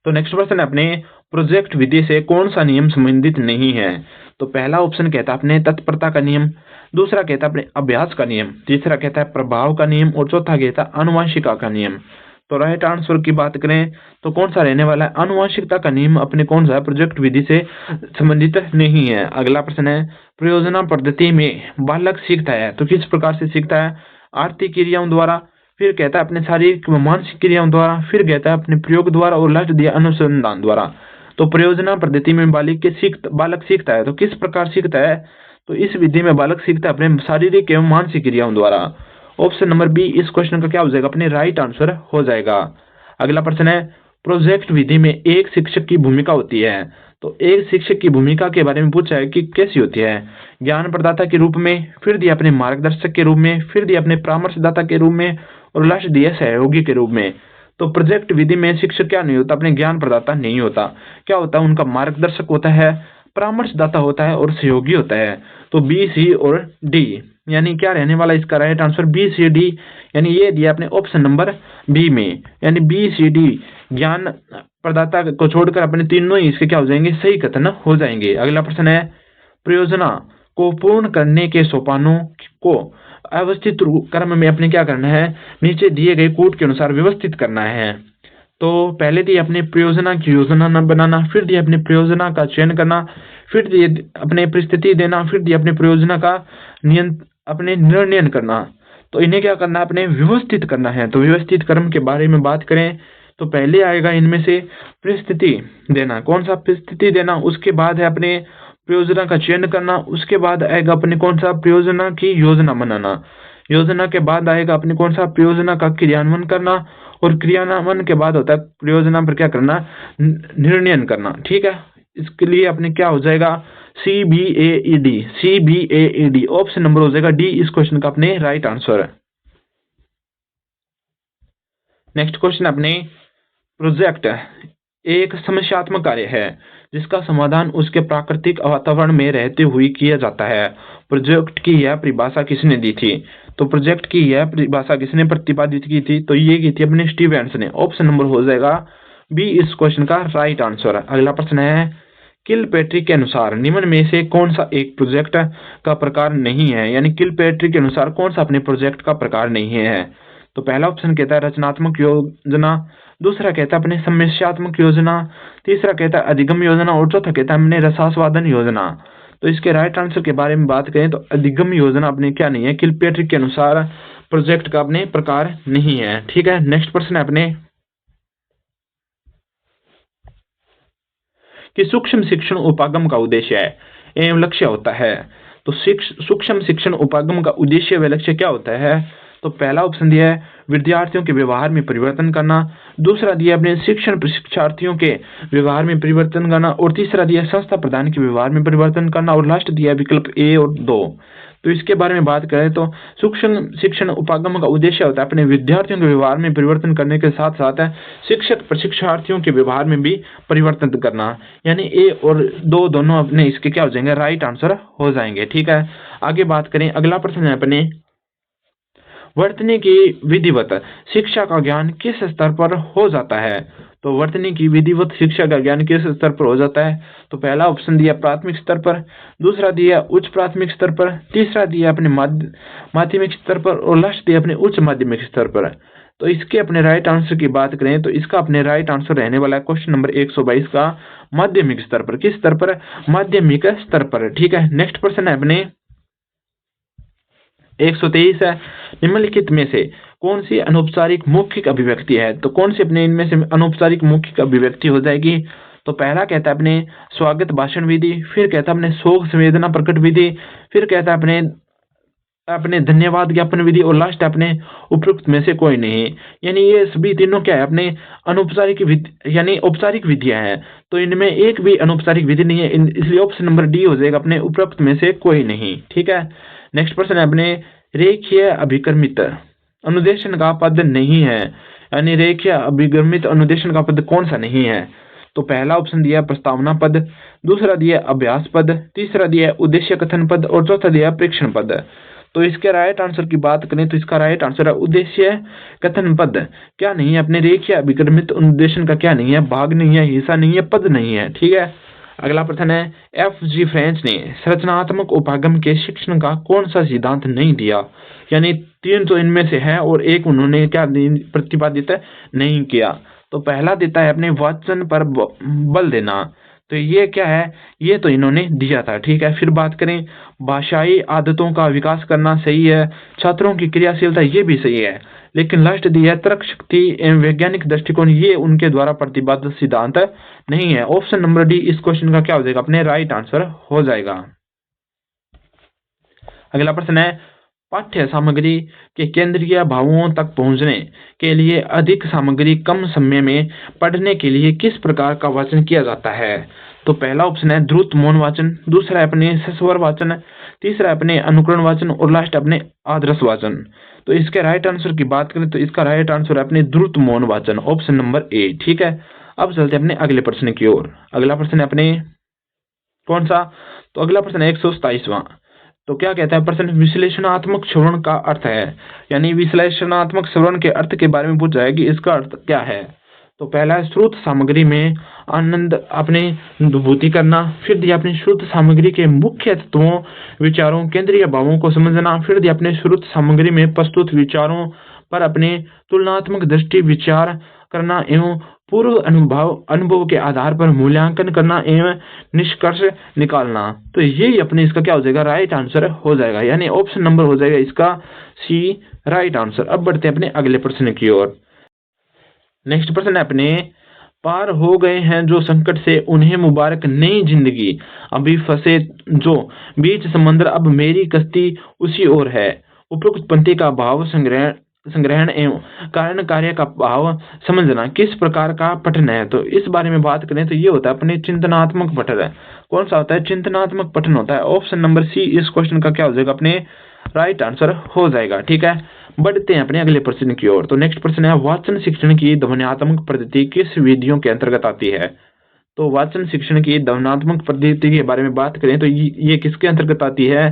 तो नेक्स्ट प्रश्न है अपने प्रोजेक्ट विधि से कौन सा नियम संबंधित नहीं है। तो पहला ऑप्शन कहता है अपने तत्परता का नियम, दूसरा कहता है अपने अभ्यास का नियम, तीसरा कहता है प्रभाव का नियम और चौथा कहता है आनुवंशिकता का नियम। तो राइट आंसर की बात करें तो कौन सा रहने वाला है, आनुवंशिकता का नियम अपने कौन सा है प्रोजेक्ट विधि से संबंधित नहीं है। अगला प्रश्न है प्रयोजना पद्धति में बालक सीखता है तो किस प्रकार से सीखता है, आर्थिक क्रियाओं द्वारा, फिर कहता है अपने शारीरिक व मानसिक क्रियाओं द्वारा, फिर कहता है अपने प्रयोग द्वारा और लास्ट दिया अनुसंधान द्वारा। तो प्रयोजना पद्धति में बालक सीखता है तो किस प्रकार सीखता है, तो इस विधि में बालक सीखता है अपने शारीरिक एवं मानसिक क्रियाओं द्वारा। ऑप्शन नंबर बी इस क्वेश्चन का क्या हो जाएगा अपने राइट आंसर हो जाएगा। अगला प्रश्न है प्रोजेक्ट विधि में एक शिक्षक की भूमिका होती है। तो एक शिक्षक की भूमिका के बारे में पूछा है कि कैसी होती है, ज्ञान प्रदाता के रूप में, फिर दिया अपने मार्गदर्शक के रूप में, फिर दिया अपने परामर्शदाता के रूप में और लास्ट दिया सहयोगी के रूप में। तो प्रोजेक्ट विधि में शिक्षक क्या नहीं होता, अपने ज्ञान प्रदाता नहीं होता, क्या होता है उनका मार्गदर्शक होता है, परामर्शदाता होता है और सहयोगी होता है। तो बी सी और डी यानी क्या रहने वाला इसका right answer B C D, यानी ये दिया अपने ऑप्शन नंबर बी में, यानी बी सी डी ज्ञान प्रदाता को छोड़कर अपने तीनों ही इसके क्या हो जाएंगे सही कथन हो जाएंगे। अगला प्रश्न है प्रयोजना को पूर्ण करने के सोपानों को अवस्थित क्रम में अपने क्या करना है, नीचे दिए गए कोड के अनुसार व्यवस्थित करना है। तो पहले दिए अपने प्रयोजना की योजना न बनाना, फिर दिए अपने प्रयोजना का चयन करना, फिर दिए अपने परिस्थिति देना, फिर दिए अपने प्रयोजना का अपने निर्णय करना। तो इन्हें क्या करना है, अपने व्यवस्थित करना है। तो व्यवस्थित क्रम के बारे में बात करें तो पहले आएगा इनमें से परिस्थिति देना, कौन सा परिस्थिति देना, उसके बाद है अपने प्रयोजना का चयन करना, उसके बाद आएगा अपने कौन सा प्रयोजना की योजना बनाना, योजना के बाद आएगा अपने कौन सा प्रयोजना का क्रियान्वयन करना और क्रियान्वयन के बाद होता है प्रयोजना पर क्या करना, निर्णय करना। ठीक है, इसके लिए अपने क्या हो जाएगा, CBAED, CBAED ऑप्शन नंबर हो जाएगा डी इस क्वेश्चन का अपने राइट आंसर है। नेक्स्ट क्वेश्चन अपने, प्रोजेक्ट एक समस्यात्मक कार्य है जिसका समाधान उसके प्राकृतिक वातावरण में रहते हुए किया जाता है। प्रोजेक्ट की यह परिभाषा किसने दी थी? तो प्रोजेक्ट की यह परिभाषा किसने प्रतिपादित की थी? तो ये की थी अपने स्टीवेंस ने। ऑप्शन नंबर हो जाएगा बी इस क्वेश्चन का राइट आंसर। अगला प्रश्न है, किलपैट्रिक के अनुसार निम्न में से कौन सा एक प्रोजेक्ट का प्रकार नहीं है? यानी किलपैट्रिक के अनुसार कौन सा अपने प्रोजेक्ट का प्रकार नहीं है? तो पहला ऑप्शन कहता है रचनात्मक योजना, दूसरा कहता है अपने समस्यात्मक योजना, तीसरा कहता है अधिगम योजना और चौथा कहता है अपने रसास्वादन योजना। तो इसके राइट आंसर के बारे में बात करें तो अधिगम योजना अपने क्या नहीं है, किलपैट्रिक के अनुसार प्रोजेक्ट का अपने प्रकार नहीं है। ठीक है, नेक्स्ट प्रश्न है अपने कि सूक्ष्म शिक्षण उपागम का उद्देश्य है एवं लक्ष्य होता है। तो सूक्ष्म शिक्षण उपागम का उद्देश्य व लक्ष्य क्या होता है? तो पहला ऑप्शन दिया है विद्यार्थियों के व्यवहार में परिवर्तन करना, दूसरा दिया अपने शिक्षण प्रशिक्षार्थियों के व्यवहार में परिवर्तन करना और तीसरा दिया संस्था प्रधान के व्यवहार में परिवर्तन करना और लास्ट दिया विकल्प ए और 2। तो इसके बारे में बात करें तो सूक्ष्म शिक्षण उपागम का उद्देश्य होता है अपने विद्यार्थियों के व्यवहार में परिवर्तन करने के साथ साथ शिक्षक प्रशिक्षार्थियों के व्यवहार में भी परिवर्तन करना। यानी ए और 2 दोनों अपने इसके क्या हो जाएंगे, राइट आंसर हो जाएंगे। ठीक है, आगे बात करें, अगला प्रश्न है अपने वर्तनी की विधिवत शिक्षा का ज्ञान किस स्तर पर हो जाता है? तो वर्तनी की विधिवत शिक्षा का ज्ञान किस स्तर पर हो जाता है? तो पहला ऑप्शन दिया प्राथमिक स्तर पर, दूसरा दिया उच्च प्राथमिक स्तर पर, तीसरा दिया अपने माध्यमिक स्तर पर और लास्ट दिया अपने उच्च माध्यमिक स्तर पर। तो इसके अपने राइट आंसर की बात करें तो इसका अपने राइट आंसर रहने वाला है क्वेश्चन नंबर 122 का माध्यमिक स्तर पर। किस स्तर पर? माध्यमिक स्तर पर। ठीक है, नेक्स्ट प्रश्न है अपने 123 है, निम्नलिखित में से कौन सी अनौपचारिक मौखिक अभिव्यक्ति है? तो कौन सी अपने इनमें से अनौपचारिक मौखिक अभिव्यक्ति हो जाएगी? तो पहला कहता है अपने स्वागत भाषण विधि, फिर कहता है अपने शोक संवेदना प्रकट विधि, फिर कहता है अपने अपने धन्यवाद ज्ञापन विधि और लास्ट अपने उपयुक्त में से कोई नहीं। यानी ये सभी तीनों क्या है, अपने अनौपचारिक विधि यानी औपचारिक विधियां हैं। तो इनमें एक भी अनौपचारिक विधि नहीं है, इसलिए ऑप्शन नंबर डी हो जाएगा अपने उपयुक्त में से कोई नहीं। ठीक है, नेक्स्ट प्रश्न है अपने रेखीय अभिक्रमित अनुदेशन का पद नहीं है। यानी रेखीय अभिक्रमित अनुदेशन का पद कौन सा नहीं है? तो पहला ऑप्शन दिया प्रस्तावना पद, दूसरा दिया अभ्यास पद, तीसरा दिया उद्देश्य कथन पद और चौथा दिया प्रेक्षण पद। तो इसके राइट आंसर की बात करें तो इसका राइट आंसर है उद्देश्य कथन पद। क्या नहीं है अपने रेखीय अभिक्रमित अनुदेशन का क्या नहीं है, भाग नहीं है, हिस्सा नहीं है, पद नहीं है। ठीक है, अगला प्रश्न है, F.G. फ्रेंच ने संरचनात्मक उपागम के शिक्षण का कौन सा सिद्धांत नहीं दिया? यानी 3 तो इनमें से है और एक उन्होंने क्या प्रतिपादित नहीं किया। तो पहला देता है अपने वाचन पर बल देना, तो ये क्या है, ये तो इन्होंने दिया था। ठीक है, फिर बात करें भाषाई आदतों का विकास करना सही है, छात्रों की क्रियाशीलता ये भी सही है, लेकिन लास्ट दिया है तर्क शक्ति एवं वैज्ञानिक दृष्टिकोण, ये उनके द्वारा प्रतिपादित सिद्धांत नहीं है। ऑप्शन नंबर डी इस क्वेश्चन का क्या हो जाएगा, अपने राइट आंसर हो जाएगा। अगला प्रश्न है, पाठ्य सामग्री के केंद्रीय भावों तक पहुंचने के लिए अधिक सामग्री कम समय में पढ़ने के लिए किस प्रकार का वाचन किया जाता है? तो पहला ऑप्शन है द्रुत मौन वाचन, दूसरा है अपने सस्वर वाचन, तीसरा है अपने अनुकरण वाचन और लास्ट अपने आदर्श वाचन। तो इसके राइट आंसर की बात करें तो इसका राइट आंसर है अपने द्रुत मौन वाचन, ऑप्शन नंबर ए। ठीक है, अब चलते हैं अपने अगले प्रश्न की ओर। अगला प्रश्न है अपने कौन सा? तो अगला प्रश्न है 127वां। तो क्या कहता है प्रश्न, विश्लेषणात्मक श्रवण का अर्थ है। यानी विश्लेषणात्मक श्रवण के अर्थ के बारे में पूछा है कि इसका अर्थ क्या है। तो पहला है स्रोत सामग्री में आनंद अपने अनुभूति करना, फिर दिया अपनी स्रोत सामग्री के मुख्य तत्वों विचारों केंद्रीय भावों को समझना, फिर दिया अपने स्रोत सामग्री में प्रस्तुत विचारों पर अपने तुलनात्मक दृष्टि विचार करना एवं पूर्व अनुभव के आधार पर मूल्यांकन करना एवं निष्कर्ष निकालना। तो यही अपने इसका क्या हो जाएगा, राइट आंसर हो जाएगा। यानी ऑप्शन नंबर हो जाएगा इसका सी राइट आंसर। अब बढ़ते हैं अपने अगले प्रश्न की ओर। नेक्स्ट प्रश्न है अपने, पार हो गए हैं जो संकट से उन्हें मुबारक नई जिंदगी, अभी फंसे जो बीच समंदर अब मेरी कश्ती उसी ओर है। उपरोक्त पंक्ति का भाव संग्रह संग्रहण एवं कारण कार्य का भाव समझना किस प्रकार का पठन है। तो इस बारे में बात करें तो ये होता है अपने चिंतनात्मक पठन है। कौन सा होता है? चिंतनात्मक पठन होता है। ऑप्शन नंबर सी इस क्वेश्चन का क्या हो जाएगा? अपने राइट आंसर हो जाएगा। ठीक है, बढ़ते हैं अपने अगले प्रश्न की ओर। तो नेक्स्ट प्रश्न है, वाचन शिक्षण की ध्वन्यात्मक पद्धति किस विधियों के अंतर्गत आती है? तो वाचन शिक्षण की ध्वन्यात्मक पद्धति के बारे में बात करें तो ये किसके अंतर्गत आती है?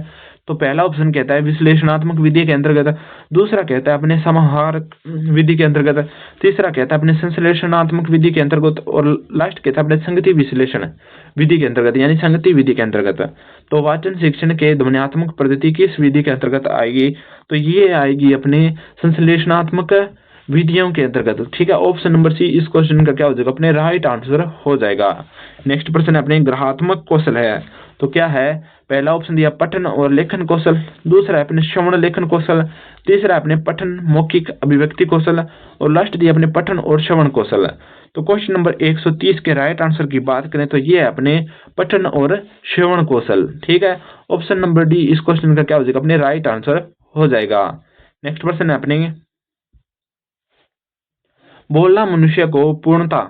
तो पहला ऑप्शन कहता है विश्लेषणात्मक विधि के अंतर्गत, दूसरा कहता है अपने समाहार विधि के अंतर्गत, तीसरा कहता है अपने संश्लेषणात्मक विधि के अंतर्गत, और लास्ट कहता है अपने संगति विश्लेषण विधि के अंतर्गत, यानी संगति विधि के अंतर्गत। तो वाचन शिक्षण के ध्वन्यात्मक पद्धति किस विधि के अंतर्गत आएगी? तो ये आएगी अपने संश्लेषणात्मक विधियों के अंतर्गत। ठीक है, ऑप्शन नंबर सी इस क्वेश्चन का क्या हो जाएगा? अपने राइट आंसर हो जाएगा। नेक्स्ट प्रश्न अपने ग्रहात्मक कौशल है। तो क्या है? पहला ऑप्शन दिया पठन और लेखन कौशल, दूसरा अपने श्रवण लेखन कौशल, तीसरा अपने पठन मौखिक अभिव्यक्ति कौशल, और लास्ट दिया अपने पठन और श्रवण कौशल। तो क्वेश्चन नंबर 130 के राइट आंसर की बात करें तो ये है अपने पठन और श्रवण कौशल। ठीक है, ऑप्शन नंबर डी इस क्वेश्चन का क्या हो जाएगा? अपने राइट आंसर हो जाएगा। नेक्स्ट प्रश्न है अपने, बोलना मनुष्य को पूर्णता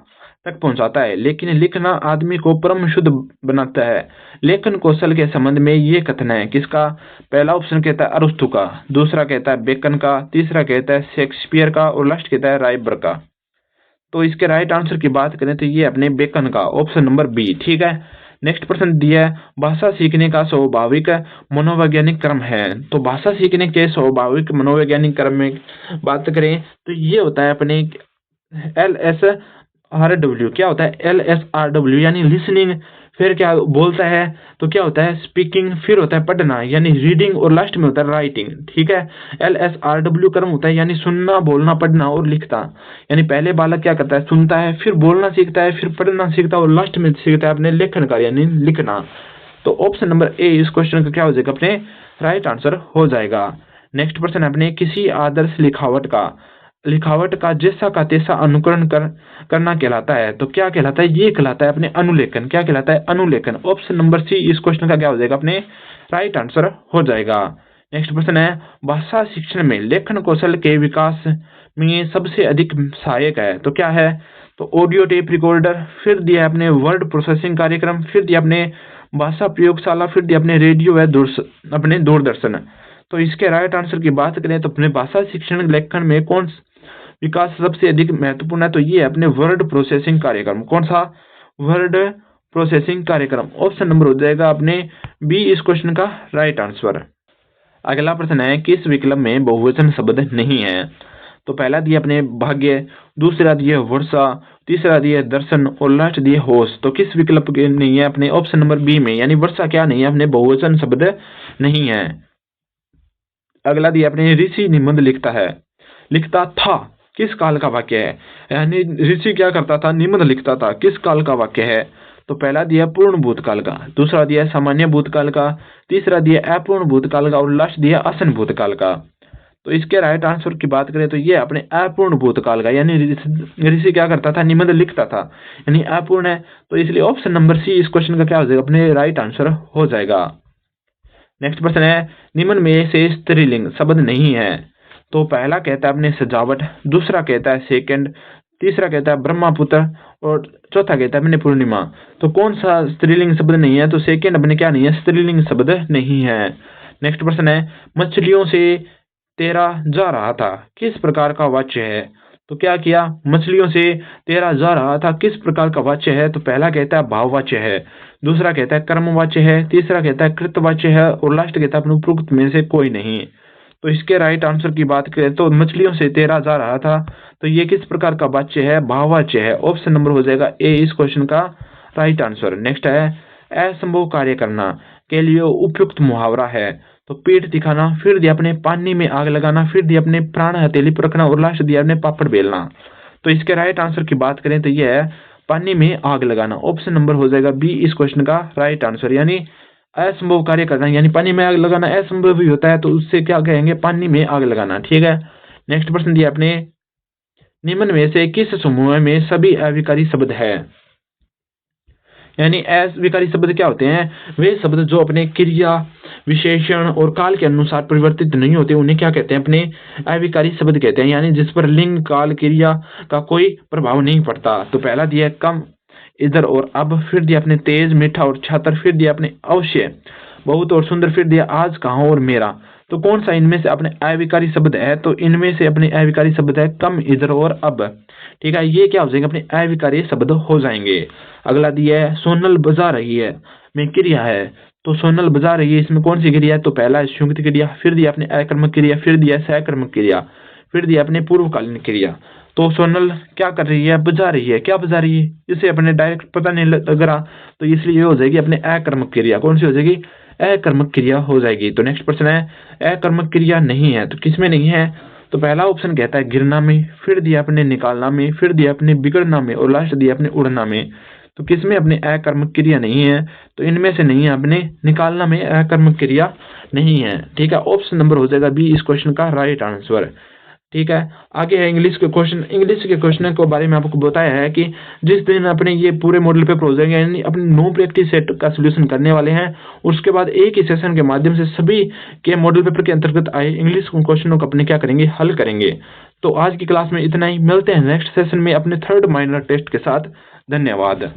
तक पहुंचाता है लेकिन लिखना आदमी को परम शुद्ध बनाता है। लेखन कौशल के संबंध में ये कथन है किसका? पहला ऑप्शन कहता है अरस्तु का, दूसरा कहता है बेकन का, तीसरा कहता है शेक्सपियर का, और लास्ट कहता है राइबर का। तो इसके राइट आंसर की बात करें तो ये अपने बेकन का, ऑप्शन नंबर बी। ठीक है, नेक्स्ट प्रश्न दिया है, भाषा सीखने का स्वाभाविक मनोवैज्ञानिक क्रम है। तो भाषा सीखने के स्वाभाविक मनोवैज्ञानिक क्रम में बात करें तो ये होता है अपने LSRW। क्या होता है LSRW? यानी लिसनिंग, फिर क्या बोलता है तो क्या होता है स्पीकिंग, फिर होता है पढ़ना यानी रीडिंग, और लास्ट में होता है राइटिंग। ठीक है, LSRW क्रम होता है यानी सुनना, बोलना, पढ़ना और लिखता। यानी पहले बालक क्या करता है? सुनता है, फिर बोलना सीखता है, फिर पढ़ना सीखता है, और लास्ट में सीखता है अपने लेखन कार्य यानी लिखना। तो ऑप्शन नंबर ए इस क्वेश्चन का क्या हो जाएगा? अपने राइट आंसर हो जाएगा। नेक्स्ट प्रश्न है अपने, किसी आदर्श लिखावट का जैसा का तैसा अनुकरण करना कहलाता है। तो क्या कहलाता है? ये कहलाता है अपने अनुलेखन। क्या कहलाता है? अनुलेखन। ऑप्शन नंबर सी इस क्वेश्चन का क्या हो जाएगा? अपने राइट आंसर हो जाएगा। नेक्स्ट प्रश्न है, भाषा शिक्षण में लेखन कौशल के विकास में सबसे अधिक सहायक है। तो क्या है? तो ऑडियो टेप रिकॉर्डर, फिर दिया अपने वर्ड प्रोसेसिंग कार्यक्रम, फिर दिया अपने भाषा प्रयोगशाला, फिर दिया अपने रेडियो व अपने दूरदर्शन। तो इसके राइट आंसर की बात करें तो अपने भाषा शिक्षण लेखन में कौन विकास सबसे अधिक महत्वपूर्ण है? तो ये है अपने वर्ड प्रोसेसिंग कार्यक्रम। कौन सा? वर्ड प्रोसेसिंग कार्यक्रम। ऑप्शन नंबर हो जाएगा अपने बी इस क्वेश्चन का राइट आंसर। अगला प्रश्न है, किस विकल्प में बहुवचन शब्द नहीं है? तो पहला दिया अपने भाग्य, दूसरा दिया वर्षा, तीसरा दिया दर्शन, और लास्ट दिया होश। तो किस विकल्प के नहीं है? अपने ऑप्शन नंबर बी में, यानी वर्षा क्या नहीं है? अपने बहुवचन शब्द नहीं है। अगला दिया अपने ऋषि निबंध लिखता था, किस काल का वाक्य है? यानी ऋषि क्या करता था? निबंध लिखता था, किस काल का वाक्य है? तो पहला दिया पूर्ण भूतकाल का, दूसरा दिया सामान्य भूतकाल का, तीसरा दिया अपूर्ण भूतकाल का, और लास्ट दिया आसन भूतकाल का। तो इसके राइट आंसर की बात करें तो ये अपने अपूर्ण भूतकाल का, यानी ऋषि क्या करता था? निबंध लिखता था, यानी अपूर्ण है। तो इसलिए ऑप्शन नंबर सी इस क्वेश्चन का क्या हो जाएगा? अपने राइट आंसर हो जाएगा। नेक्स्ट प्रश्न है, निम्न में से स्त्रीलिंग शब्द नहीं है। तो पहला कहता है अपने सजावट, दूसरा कहता है सेकंड, तीसरा कहता है ब्रह्मपुत्र, और चौथा कहता है अपने पूर्णिमा। तो कौन सा स्त्रीलिंग शब्द नहीं है? तो सेकंड अपने क्या नहीं है? स्त्रीलिंग शब्द नहीं है। नेक्स्ट प्रश्न है, मछलियों से तैरा जा रहा था, किस प्रकार का वाच्य है? तो क्या किया? मछलियों से तैरा जा रहा था, किस प्रकार का वाच्य है? तो पहला कहता है भाववाच्य है, दूसरा कहता है कर्मवाच्य है, तीसरा कहता है कृतवाच्य है, और लास्ट कहता है अपने उपरोक्त में से कोई नहीं। तो इसके राइट आंसर की बात करें तो मछलियों से तैरा जा रहा था, तो ये किस प्रकार का वाच्य है? भाववाच्य है। ऑप्शन नंबर हो जाएगा ए इस क्वेश्चन का राइट आंसर। नेक्स्ट है, असंभव कार्य करना के लिए उपयुक्त मुहावरा है। तो पेट दिखाना, फिर दिया अपने पानी में आग लगाना, फिर दिया अपने प्राण हथेली पर रखना, और लास्ट दिया अपने पापड़ बेलना। तो इसके राइट आंसर की बात करें तो ये है पानी में आग लगाना। ऑप्शन नंबर हो जाएगा बी इस क्वेश्चन का राइट आंसर। यानी असंभव कार्य करना, यानी पानी में आग लगाना असंभव ही होता है, तो उससे क्या कहेंगे? पानी में आग लगाना। ठीक है, नेक्स्ट प्रश्न दिया अपने, निम्न में से किस समूह में सभी अविकारी शब्द है? यानी अविकारी शब्द क्या होते हैं? वे शब्द जो अपने क्रिया, विशेषण और काल के अनुसार परिवर्तित नहीं होते उन्हें क्या कहते हैं? अपने अविकारी शब्द कहते हैं, यानी जिस पर लिंग, काल, क्रिया का कोई प्रभाव नहीं पड़ता। तो पहला दिया है कम, इधर और अब, फिर दिया अपने तेज, मीठा और छात्र, फिर दिया अपने अवश्य, बहुत और सुंदर, फिर दिया आज, कहाँ और मेरा। तो कौन सा इनमें से अपने अविकारी शब्द है? तो इनमें से अपने अविकारी शब्द है कम, इधर और अब। ठीक है, ये क्या हो जाएंगे? अपने अविकारी शब्द हो जाएंगे। अगला दिया है सोनल बजा रही है, में क्रिया है। तो सोनल बजा रही है, इसमें कौन सी क्रिया है? तो पहला है संयुक्त क्रिया, फिर दिया अपने अकर्मक क्रिया, फिर दिया सहकर्मक क्रिया, फिर दिया अपने पूर्वकालीन क्रिया। तो सोनल क्या कर रही है? बजा रही है। क्या बजा रही है? इसे अपने डायरेक्ट पता नहीं लग रहा, तो इसलिए ये हो जाएगी अपने अकर्मक क्रिया। कौन सी हो जाएगी? अकर्मक क्रिया हो जाएगी। तो नेक्स्ट प्रश्न है अकर्मक क्रिया नहीं है, तो किसमें नहीं है? तो पहला ऑप्शन कहता है गिरना में, फिर दिया अपने निकालना में, फिर दिया अपने बिगड़ना में और लास्ट दिया अपने उड़ना में। तो किसमें अपने अकर्मक क्रिया नहीं है? तो इनमें से नहीं है, अपने निकालना में अकर्मक क्रिया नहीं है। ठीक है, ऑप्शन नंबर हो जाएगा बी इस क्वेश्चन का राइट आंसर। ठीक है, आगे है इंग्लिश के क्वेश्चन। इंग्लिश के क्वेश्चन को बारे में आपको बताया है कि जिस दिन अपने ये पूरे मॉडल पेपर हो जाएंगे, यानी अपने 9 प्रैक्टिस सेट का सोल्यूशन करने वाले हैं, उसके बाद एक ही सेशन के माध्यम से सभी के मॉडल पेपर के अंतर्गत आए इंग्लिश क्वेश्चनों को अपने क्या करेंगे? हल करेंगे। तो आज की क्लास में इतना ही, मिलते हैं नेक्स्ट सेशन में अपने थर्ड माइनर टेस्ट के साथ। धन्यवाद।